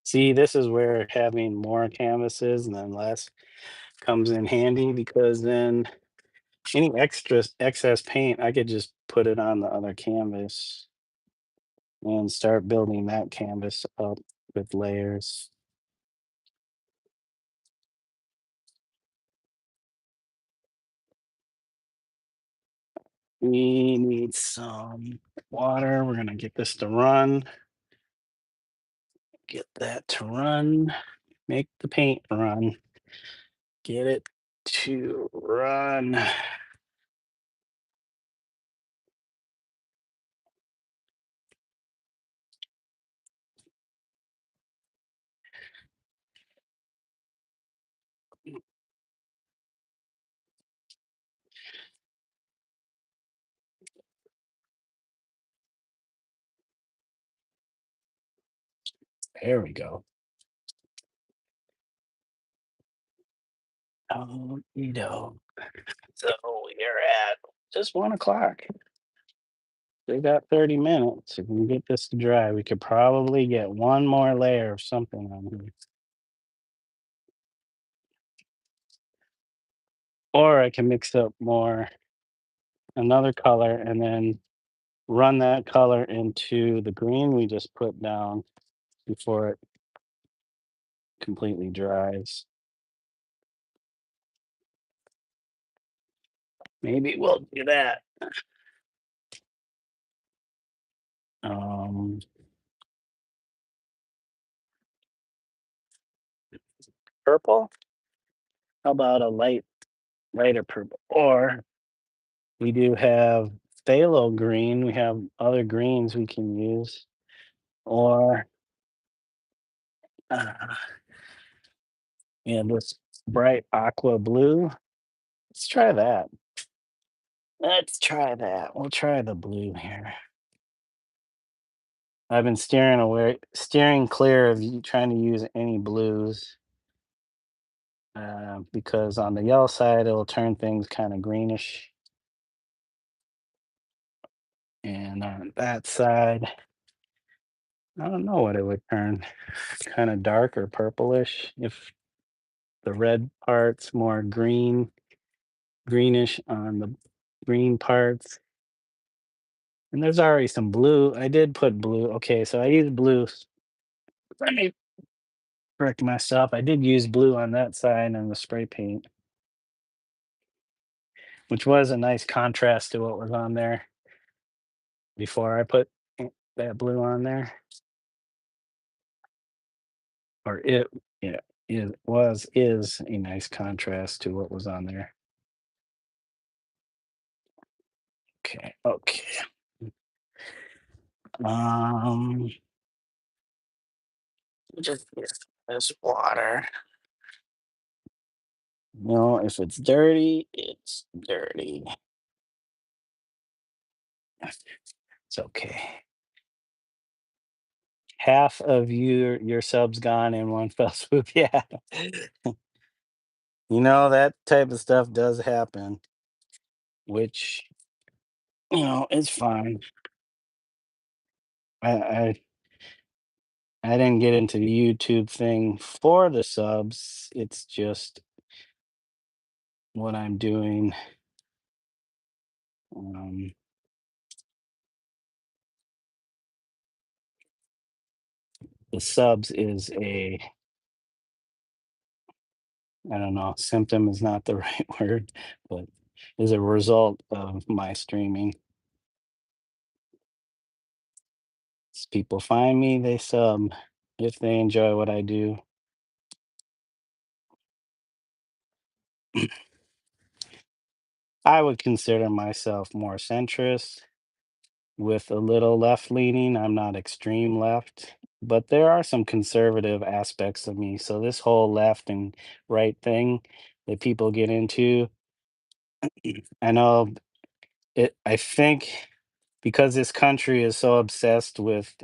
A: See, this is where having more canvases than less comes in handy, because then any excess paint, I could just put it on the other canvas and start building that canvas up with layers. We need some water. We're gonna get this to run. Get that to run. Make the paint run. Get it to run. There we go. Oh, you know. So we're at just 1 o'clock. We got 30 minutes. If we can get this to dry, we could probably get one more layer of something on here. Or I can mix up more, another color, and then run that color into the green we just put down before it completely dries. Maybe we'll do that. Um, Purple? How about a lighter purple? Or we do have phthalo green. We have other greens we can use. Or uh, yeah, this bright aqua blue. Let's try that. Let's try that. We'll try the blue here. I've been steering clear of trying to use any blues, because on the yellow side it'll turn things kind of greenish, and on that side, I don't know what it would turn. Kind of dark or purplish if the red part's more greenish on the green parts. And there's already some blue. I did put blue. Okay, so I used blue. Let me correct myself. I did use blue on that side and the spray paint, which was a nice contrast to what was on there before I put that blue on there. Or it, yeah. is a nice contrast to what was on there. Okay, okay. Um, just this water. If it's dirty, it's dirty. It's okay. Half of your subs gone in one fell swoop. Yeah. That type of stuff does happen, which, is fine. I I didn't get into the YouTube thing for the subs. It's just what I'm doing. Um, the subs is I don't know, symptom is not the right word, but is a result of my streaming. As people find me, they sub if they enjoy what I do. I would consider myself more centrist with a little left leaning. I'm not extreme left, but there are some conservative aspects of me. So this whole left and right thing that people get into, I know I think because this country is so obsessed with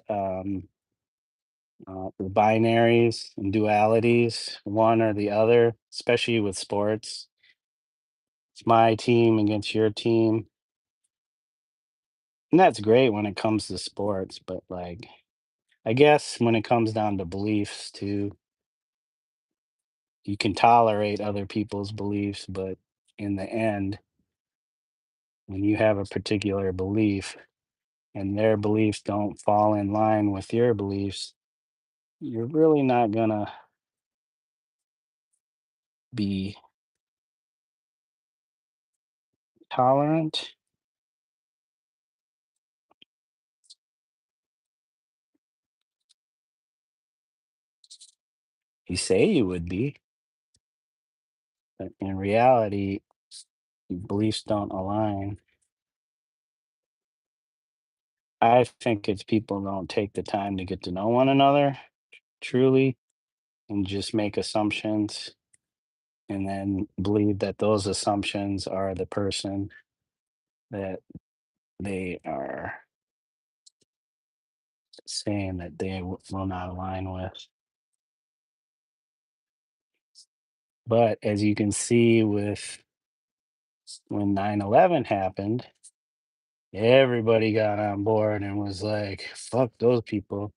A: the binaries and dualities, one or the other, especially with sports. It's my team against your team. And that's great when it comes to sports, but like, I guess when it comes down to beliefs too, you can tolerate other people's beliefs, but in the end, when you have a particular belief and their beliefs don't fall in line with your beliefs, you're really not gonna be tolerant. You say you would be, but in reality, beliefs don't align. I think it's people don't take the time to get to know one another truly and just make assumptions and then believe that those assumptions are the person that they are saying that they will not align with. But as you can see with when 9/11 happened, everybody got on board and was like, fuck those people.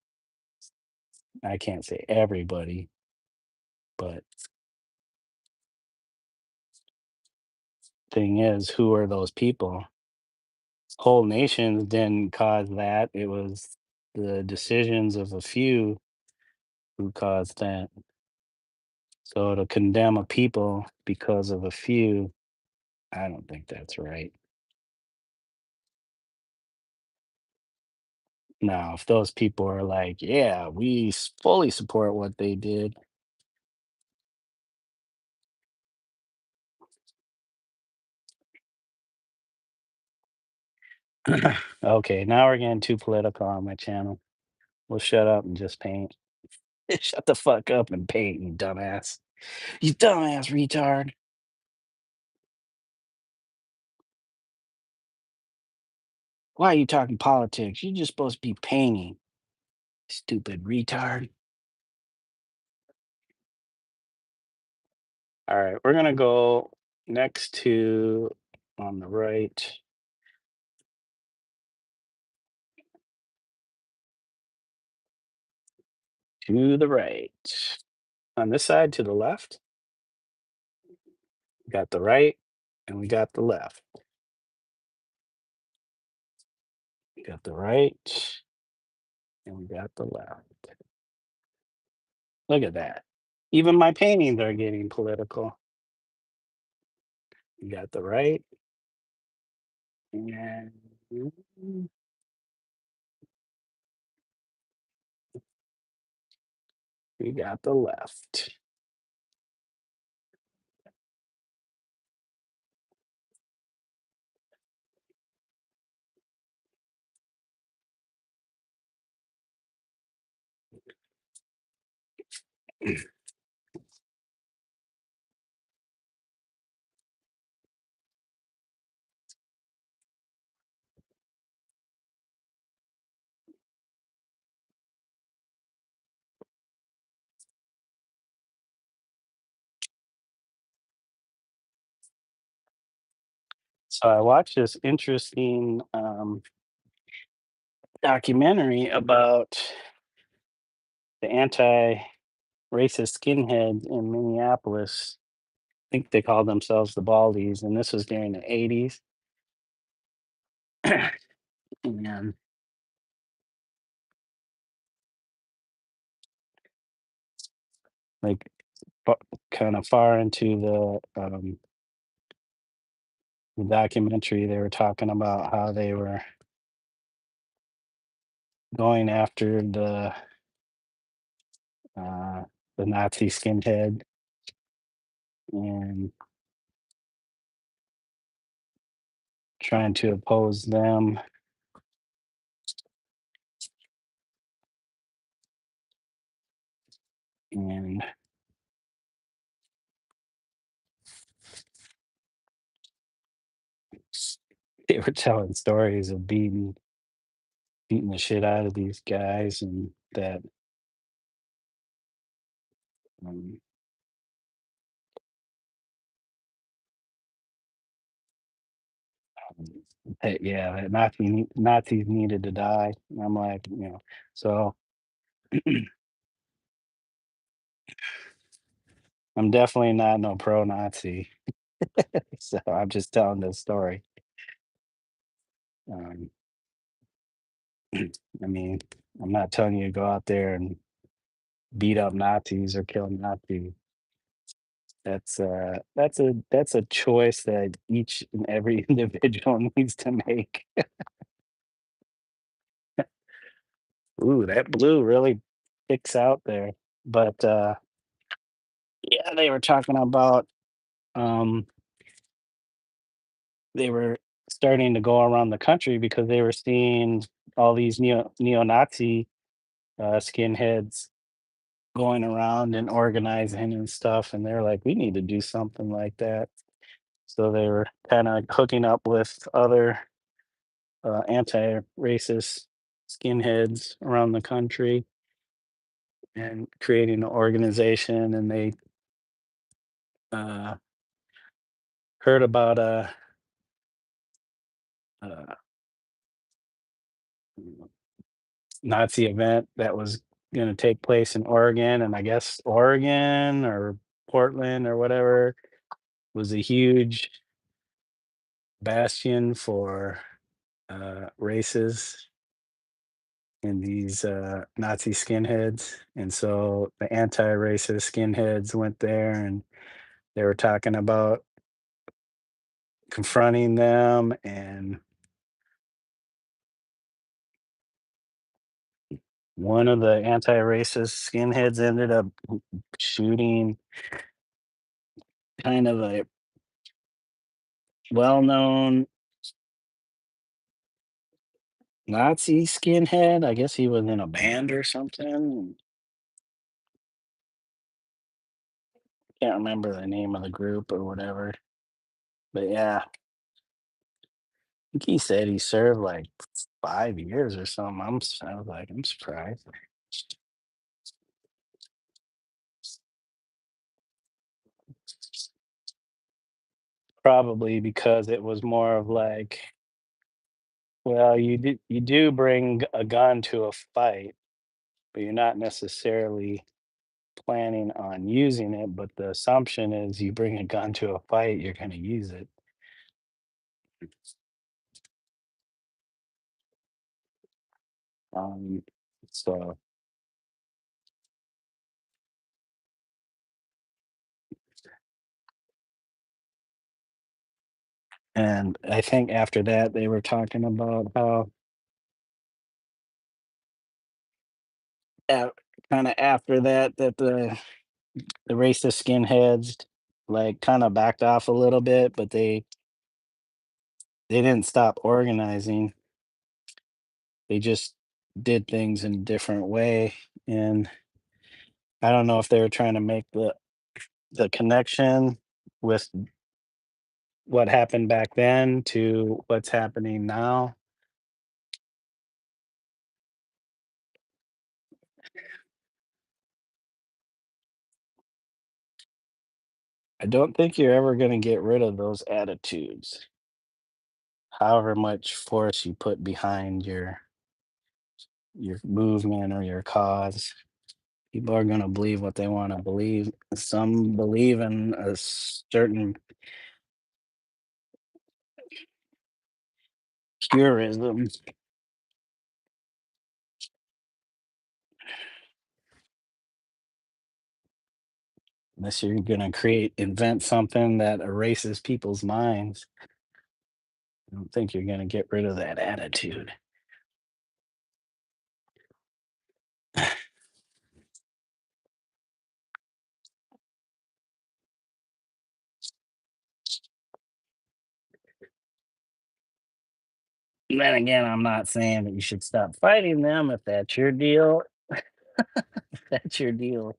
A: I can't say everybody, but thing is, who are those people? Whole nations didn't cause that. It was the decisions of a few who caused that. So to condemn a people because of a few, I don't think that's right. Now, if those people are like, yeah, we fully support what they did. Okay, now we're getting too political on my channel. We'll shut up and just paint. Shut the fuck up and paint, you dumbass. You dumbass retard. Why are you talking politics? You're just supposed to be painting, stupid retard. All right, we're gonna go next to on the right, to the right. On this side to the left, we got the right and we got the left. We got the right and we got the left. Look at that. Even my paintings are getting political. We got the right and we got the left. So I watched this interesting documentary about the anti-racist skinheads in Minneapolis. I think they called themselves the Baldies, and this was during the 80s. And like kind of far into the documentary, they were talking about how they were going after uh, the Nazi skinhead and trying to oppose them. And they were telling stories of beating the shit out of these guys, and that um, yeah, that Nazis needed to die. And I'm like, so I'm definitely not no pro-Nazi. So I'm just telling this story. Um, I mean, I'm not telling you to go out there and beat up Nazis or kill Nazis. That's a choice that each and every individual needs to make. Ooh, that blue really sticks out there. But yeah, they were talking about um they were starting to go around the country because they were seeing all these neo-Nazi skinheads going around and organizing and stuff, and they're like, we need to do something like that. So they were kind of hooking up with other anti-racist skinheads around the country and creating an organization. And they uh, heard about a Nazi event that was going to take place in Oregon, and I guess Oregon or Portland or whatever was a huge bastion for races and these Nazi skinheads. And so the anti-racist skinheads went there, and they were talking about confronting them. And one of the anti-racist skinheads ended up shooting kind of a well-known Nazi skinhead. I guess he was in a band or something. Can't remember the name of the group or whatever. But yeah, I think he said he served like 5 years or something. I was like, I'm surprised. Probably because it was more of like, well, you do bring a gun to a fight, but you're not necessarily planning on using it. But the assumption is you bring a gun to a fight, you're going to use it. Um, so, and I think after that, they were talking about how kind of after that, that the racist skinheads like kind of backed off a little bit, but they didn't stop organizing. They just did things in a different way. And I don't know if they were trying to make the connection with what happened back then to what's happening now. I don't think you're ever gonna get rid of those attitudes, however much force you put behind your movement or your cause. People are gonna believe what they wanna believe. Some believe in a certain purism, unless you're gonna invent something that erases people's minds. I don't think you're gonna get rid of that attitude. Then again, I'm not saying that you should stop fighting them if that's your deal. If that's your deal.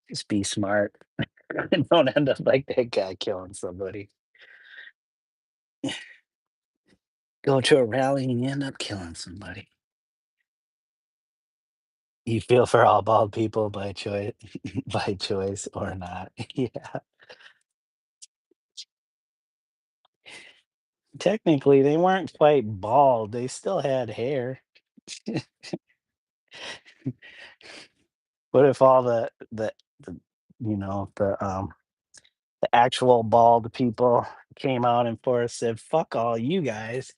A: Just be smart. And don't end up like that guy killing somebody. Go to a rally and you end up killing somebody. You feel for all bald people by choice, by choice or not. Yeah. Technically, they weren't quite bald. They still had hair. What if all the the actual bald people came out and forth said, "Fuck all you guys,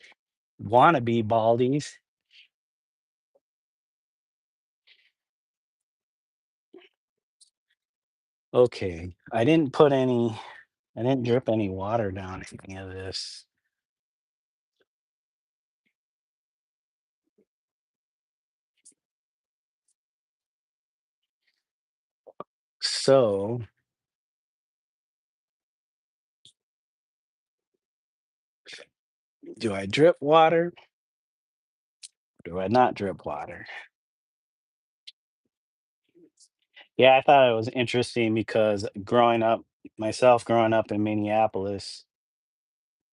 A: wanna be baldies." Okay, I didn't drip any water down any of this. So, do I drip water? Do I not drip water? Yeah, I thought it was interesting because growing up in Minneapolis,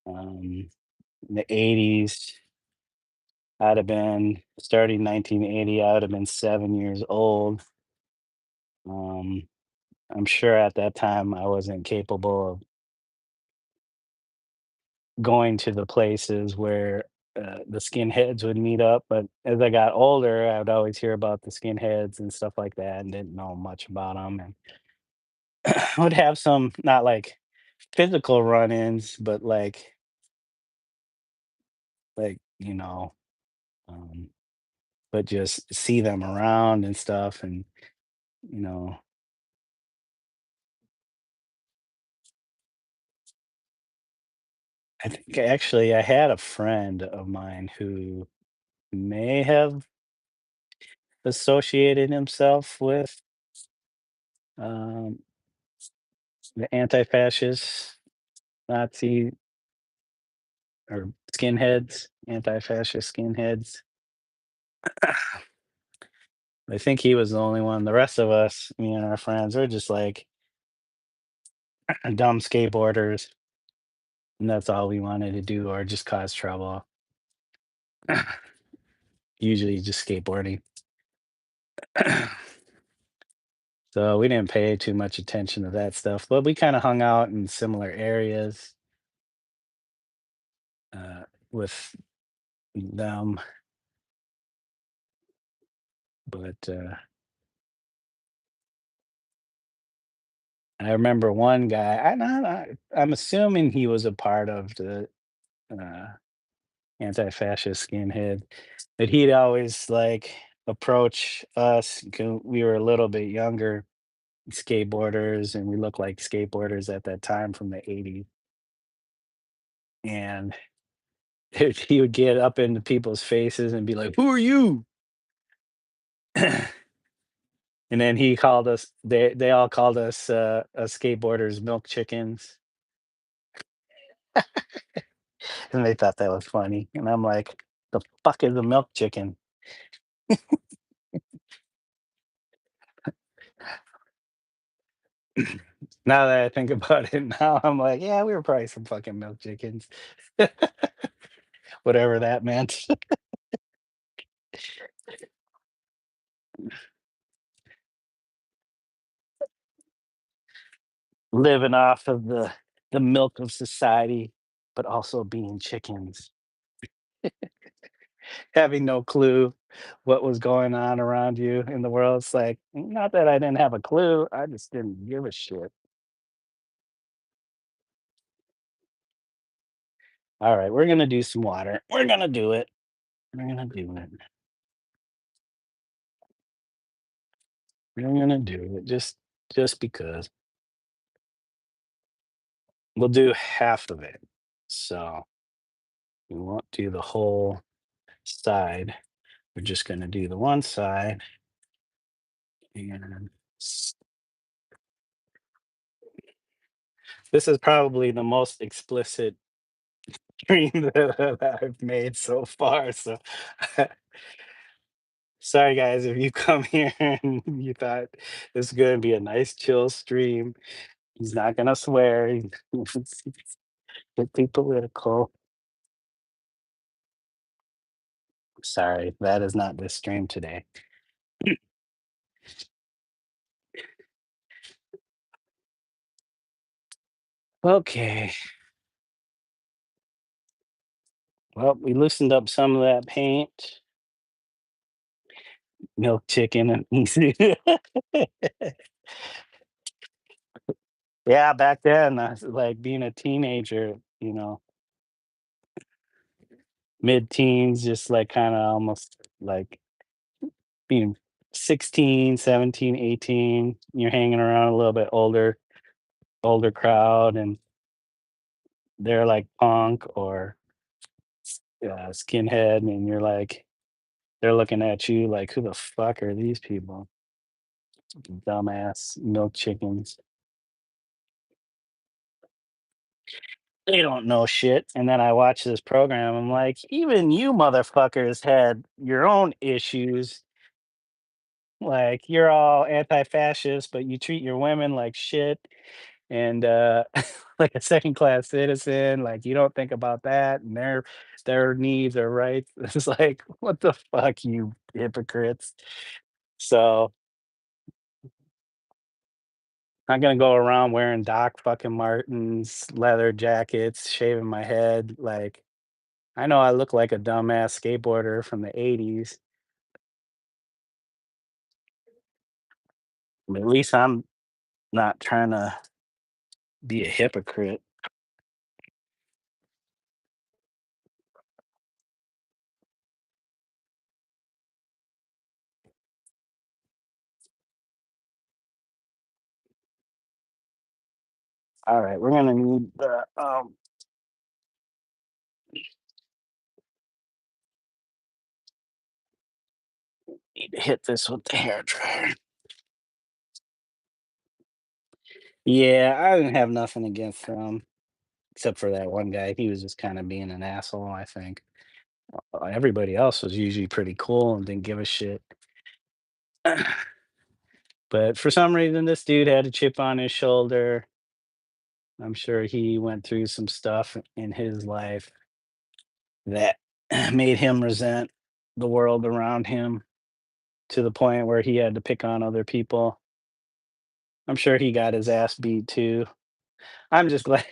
A: um, in the 80s, I'd have been starting 1980, I would have been 7 years old. Um, I'm sure at that time I wasn't capable of going to the places where the skinheads would meet up. But as I got older, I would always hear about the skinheads and stuff like that and didn't know much about them. And I would have some, not like physical run ins, but you know, um, but just see them around and stuff. And, you know, I think actually I had a friend of mine who may have associated himself with um, the anti-fascist Nazi or skinheads, anti-fascist skinheads. I think he was the only one. The rest of us, me and our friends, were just like dumb skateboarders, and that's all we wanted to do, or just cause trouble. Usually, just skateboarding. So we didn't pay too much attention to that stuff, but we kind of hung out in similar areas uh, with them. But I remember one guy. I'm assuming he was a part of the uh, anti-fascist skinhead, but he'd always like approach us. We were a little bit younger skateboarders, and we looked like skateboarders at that time from the '80s. And he would get up into people's faces and be like, "Who are you?" And then he called us. They all called us skateboarders milk chickens, and they thought that was funny. And I'm like, "The fuck is a milk chicken?" Now that I think about it now, I'm like, yeah, we were probably some fucking milk chickens. Whatever that meant. Living off of the milk of society, but also being chickens. Having no clue what was going on around you in the world. It's like, not that I didn't have a clue, I just didn't give a shit. All right, we're gonna do some water. We're gonna do it. We're gonna do it. We're gonna do it just because. We'll do half of it. So we won't do the whole side. We're just gonna do the one side and this is probably the most explicit dream that I've made so far. So sorry guys if you come here and you thought this is gonna be a nice chill stream. He's not gonna swear. Get be political. Sorry, that is not this stream today. Okay. Well, we loosened up some of that paint. Milk chicken. Yeah, back then, like being a teenager, mid-teens, just like kind of almost like being 16, 17, 18. You're hanging around a little bit older crowd, and they're like punk or skinhead, and you're like, they're looking at you like, who the fuck are these people? Dumbass milk chickens. They don't know shit. And then I watch this program. I'm like, even you motherfuckers had your own issues. Like you're all anti-fascist, but you treat your women like shit and like a second class citizen. Like you don't think about that and their needs or rights. It's like, what the fuck, you hypocrites. So I'm gonna go around wearing Doc fucking Martens, leather jackets, shaving my head. Like I know I look like a dumbass skateboarder from the '80s, but at least I'm not trying to be a hypocrite. All right, we're gonna need the need to hit this with the hair dryer. Yeah, I didn't have nothing against them except for that one guy. He was just kind of being an asshole, I think. Everybody else was usually pretty cool and didn't give a shit. But for some reason, this dude had a chip on his shoulder. I'm sure he went through some stuff in his life that made him resent the world around him to the point where he had to pick on other people. I'm sure he got his ass beat too. I'm just glad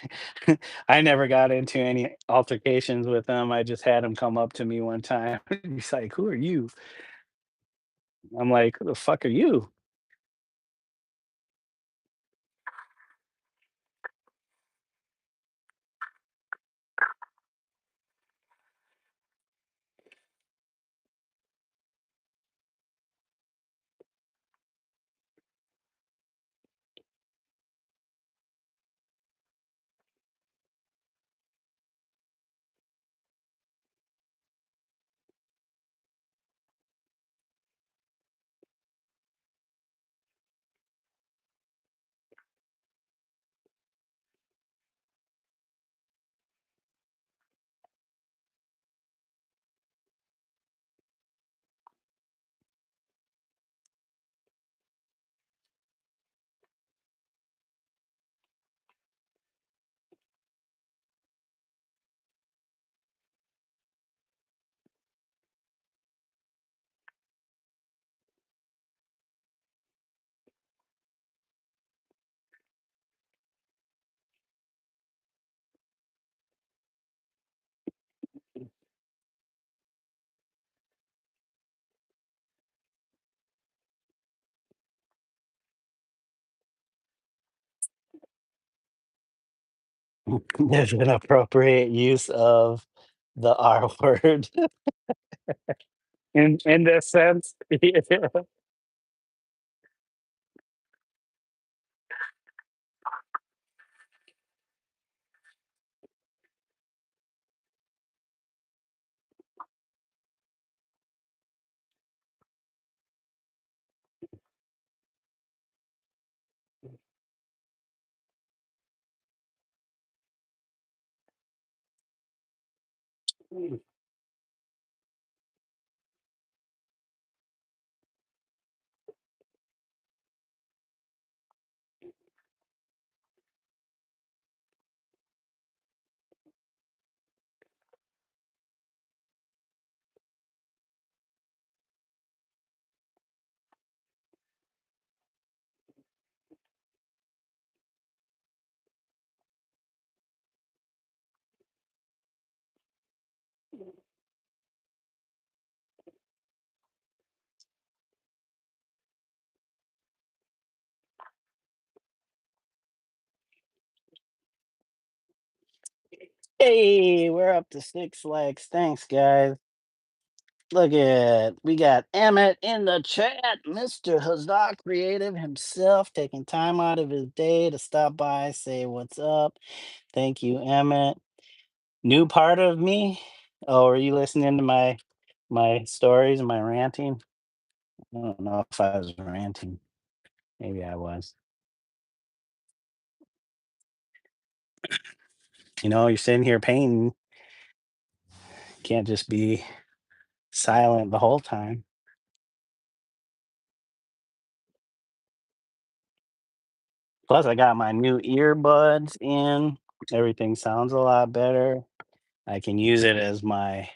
A: I never got into any altercations with him. I just had him come up to me one time. He's like, "Who are you?" I'm like, "Who the fuck are you?" There's an appropriate use of the R word in this sense. Yeah. Hey, we're up to 6 likes. Thanks, guys. Look at we got Emmett in the chat, Mr. Huzzah Creative himself, taking time out of his day to stop by, say what's up. Thank you, Emmett. New part of me. Oh, are you listening to my stories and my ranting? I don't know if I was ranting. Maybe I was. You're sitting here painting. Can't just be silent the whole time. Plus, I got my new earbuds in. Everything sounds a lot better. I can use it as my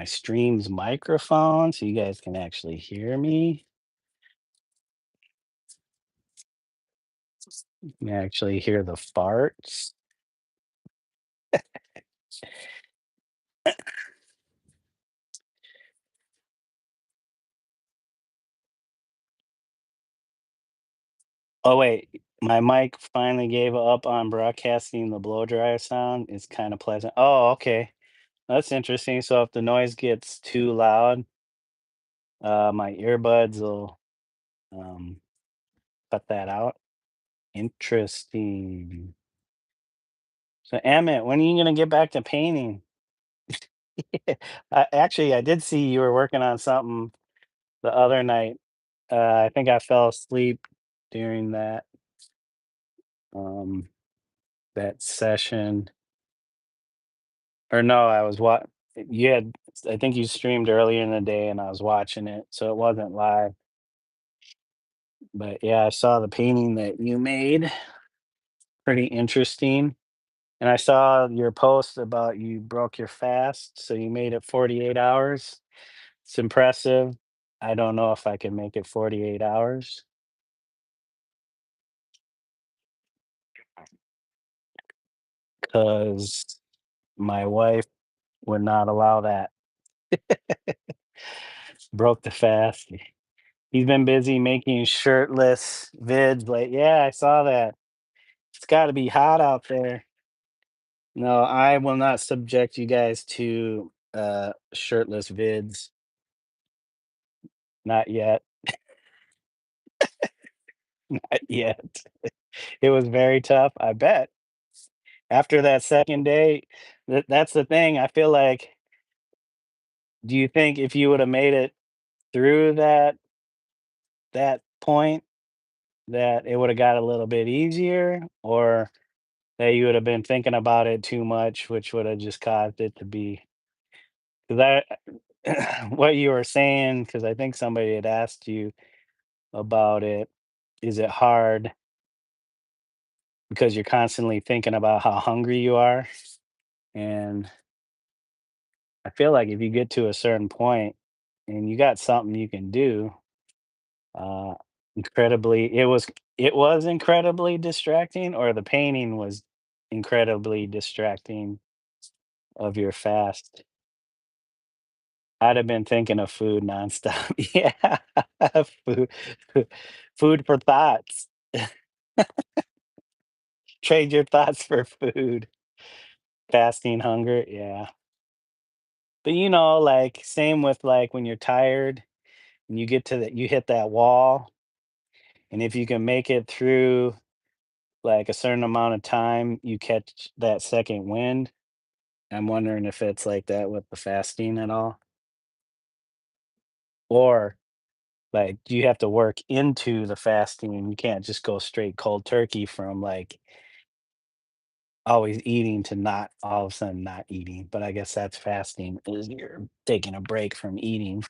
A: stream's microphone so you guys can actually hear me. You can actually hear the farts. Oh wait, my mic finally gave up on broadcasting the blow dryer sound. It's kind of pleasant. Oh, okay. That's interesting. So if the noise gets too loud, my earbuds will um, cut that out. Interesting. So Emmett, when are you gonna get back to painting? I did see you were working on something the other night. I think I fell asleep during um, that session. Or no, I was what you had. I think you streamed earlier in the day, and I was watching it, so it wasn't live. But yeah, I saw the painting that you made. Pretty interesting. And I saw your post about you broke your fast, so you made it 48 hours. It's impressive. I don't know if I can make it 48 hours because my wife would not allow that. Broke the fast. He's been busy making shirtless vids. Like, yeah, I saw that. It's got to be hot out there. No, I will not subject you guys to shirtless vids. Not yet. Not yet. It was very tough, I bet. After that second day, that's the thing. I feel like, do you think if you would have made it through that point, that it would have got a little bit easier, or that you would have been thinking about it too much, which would have just caused it to be? Because what you were saying, because I think somebody had asked you about it. Is it hard because you're constantly thinking about how hungry you are? And I feel like if you get to a certain point and you got something you can do, uh, it was incredibly distracting, or the painting was incredibly distracting of your fast. I'd have been thinking of food nonstop. Yeah, food, food for thoughts. Trade your thoughts for food. Fasting hunger, yeah. But, like, same with, like, when you're tired and you hit that wall, and if you can make it through, like, a certain amount of time, you catch that second wind. I'm wondering if it's like that with the fasting at all? Or, like, do you have to work into the fasting? You can't just go straight cold turkey from, like, always eating to not all of a sudden not eating, but I guess that's fasting, is you're taking a break from eating.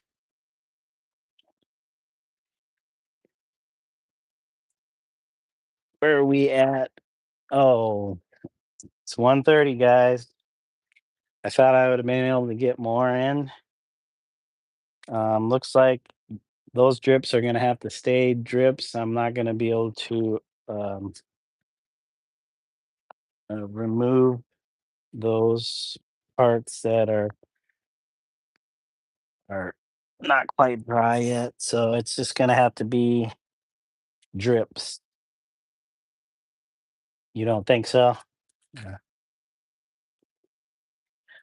A: Where are we at? Oh, it's 1:30, guys. I thought I would have been able to get more in. Looks like those drips are gonna have to stay drips. I'm not gonna be able to um, remove those parts that are not quite dry yet. So it's just gonna have to be drips. You don't think so? Yeah.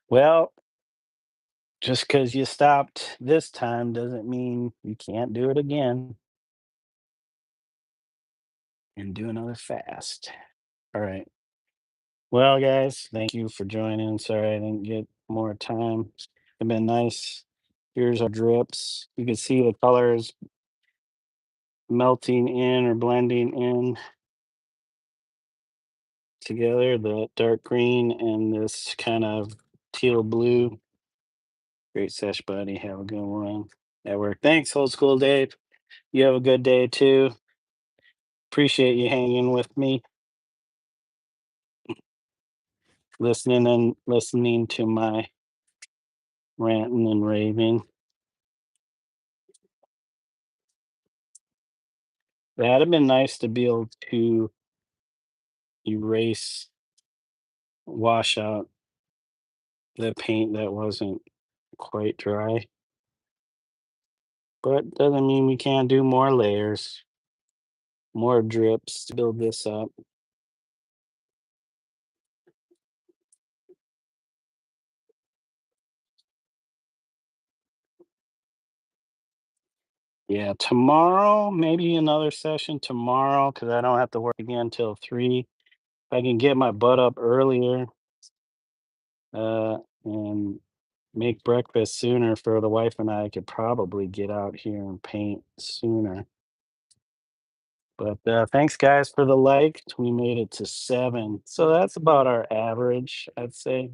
A: Well, just because you stopped this time doesn't mean you can't do it again and do another fast. All right. Well, guys, thank you for joining. Sorry I didn't get more time. It's been nice. Here's our drips. You can see the colors melting in or blending in together, the dark green and this kind of teal blue. Great sesh, buddy. Have a good one at work. Thanks, old school Dave. You have a good day too. Appreciate you hanging with me, listening to my ranting and raving. That'd have been nice to be able to erase, wash out the paint that wasn't quite dry, but doesn't mean we can't do more layers, more drips to build this up. Yeah, tomorrow, maybe another session tomorrow because I don't have to work again till 3. If I can get my butt up earlier, and make breakfast sooner for the wife and I could probably get out here and paint sooner. But thanks, guys, for the likes. We made it to 7. So that's about our average, I'd say.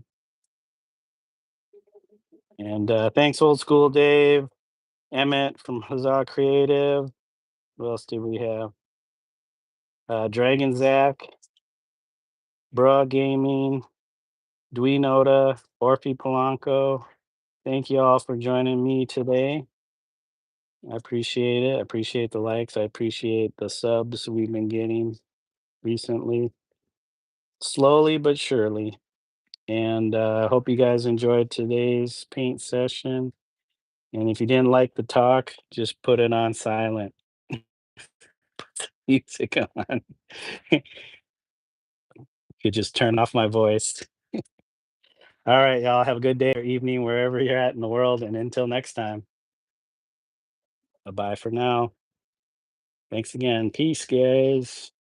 A: And thanks, old school Dave, Emmett from Huzzah Creative. What else do we have? Dragon Zach, Bra Gaming, Dwenoda, Orphe Polanco. Thank you all for joining me today. I appreciate it. I appreciate the likes. I appreciate the subs we've been getting recently, slowly but surely. And I hope you guys enjoyed today's paint session. And if you didn't like the talk, just put it on silent. Music on. You could just turn off my voice. All right, y'all. Have a good day or evening wherever you're at in the world. And until next time, bye bye for now. Thanks again. Peace, guys.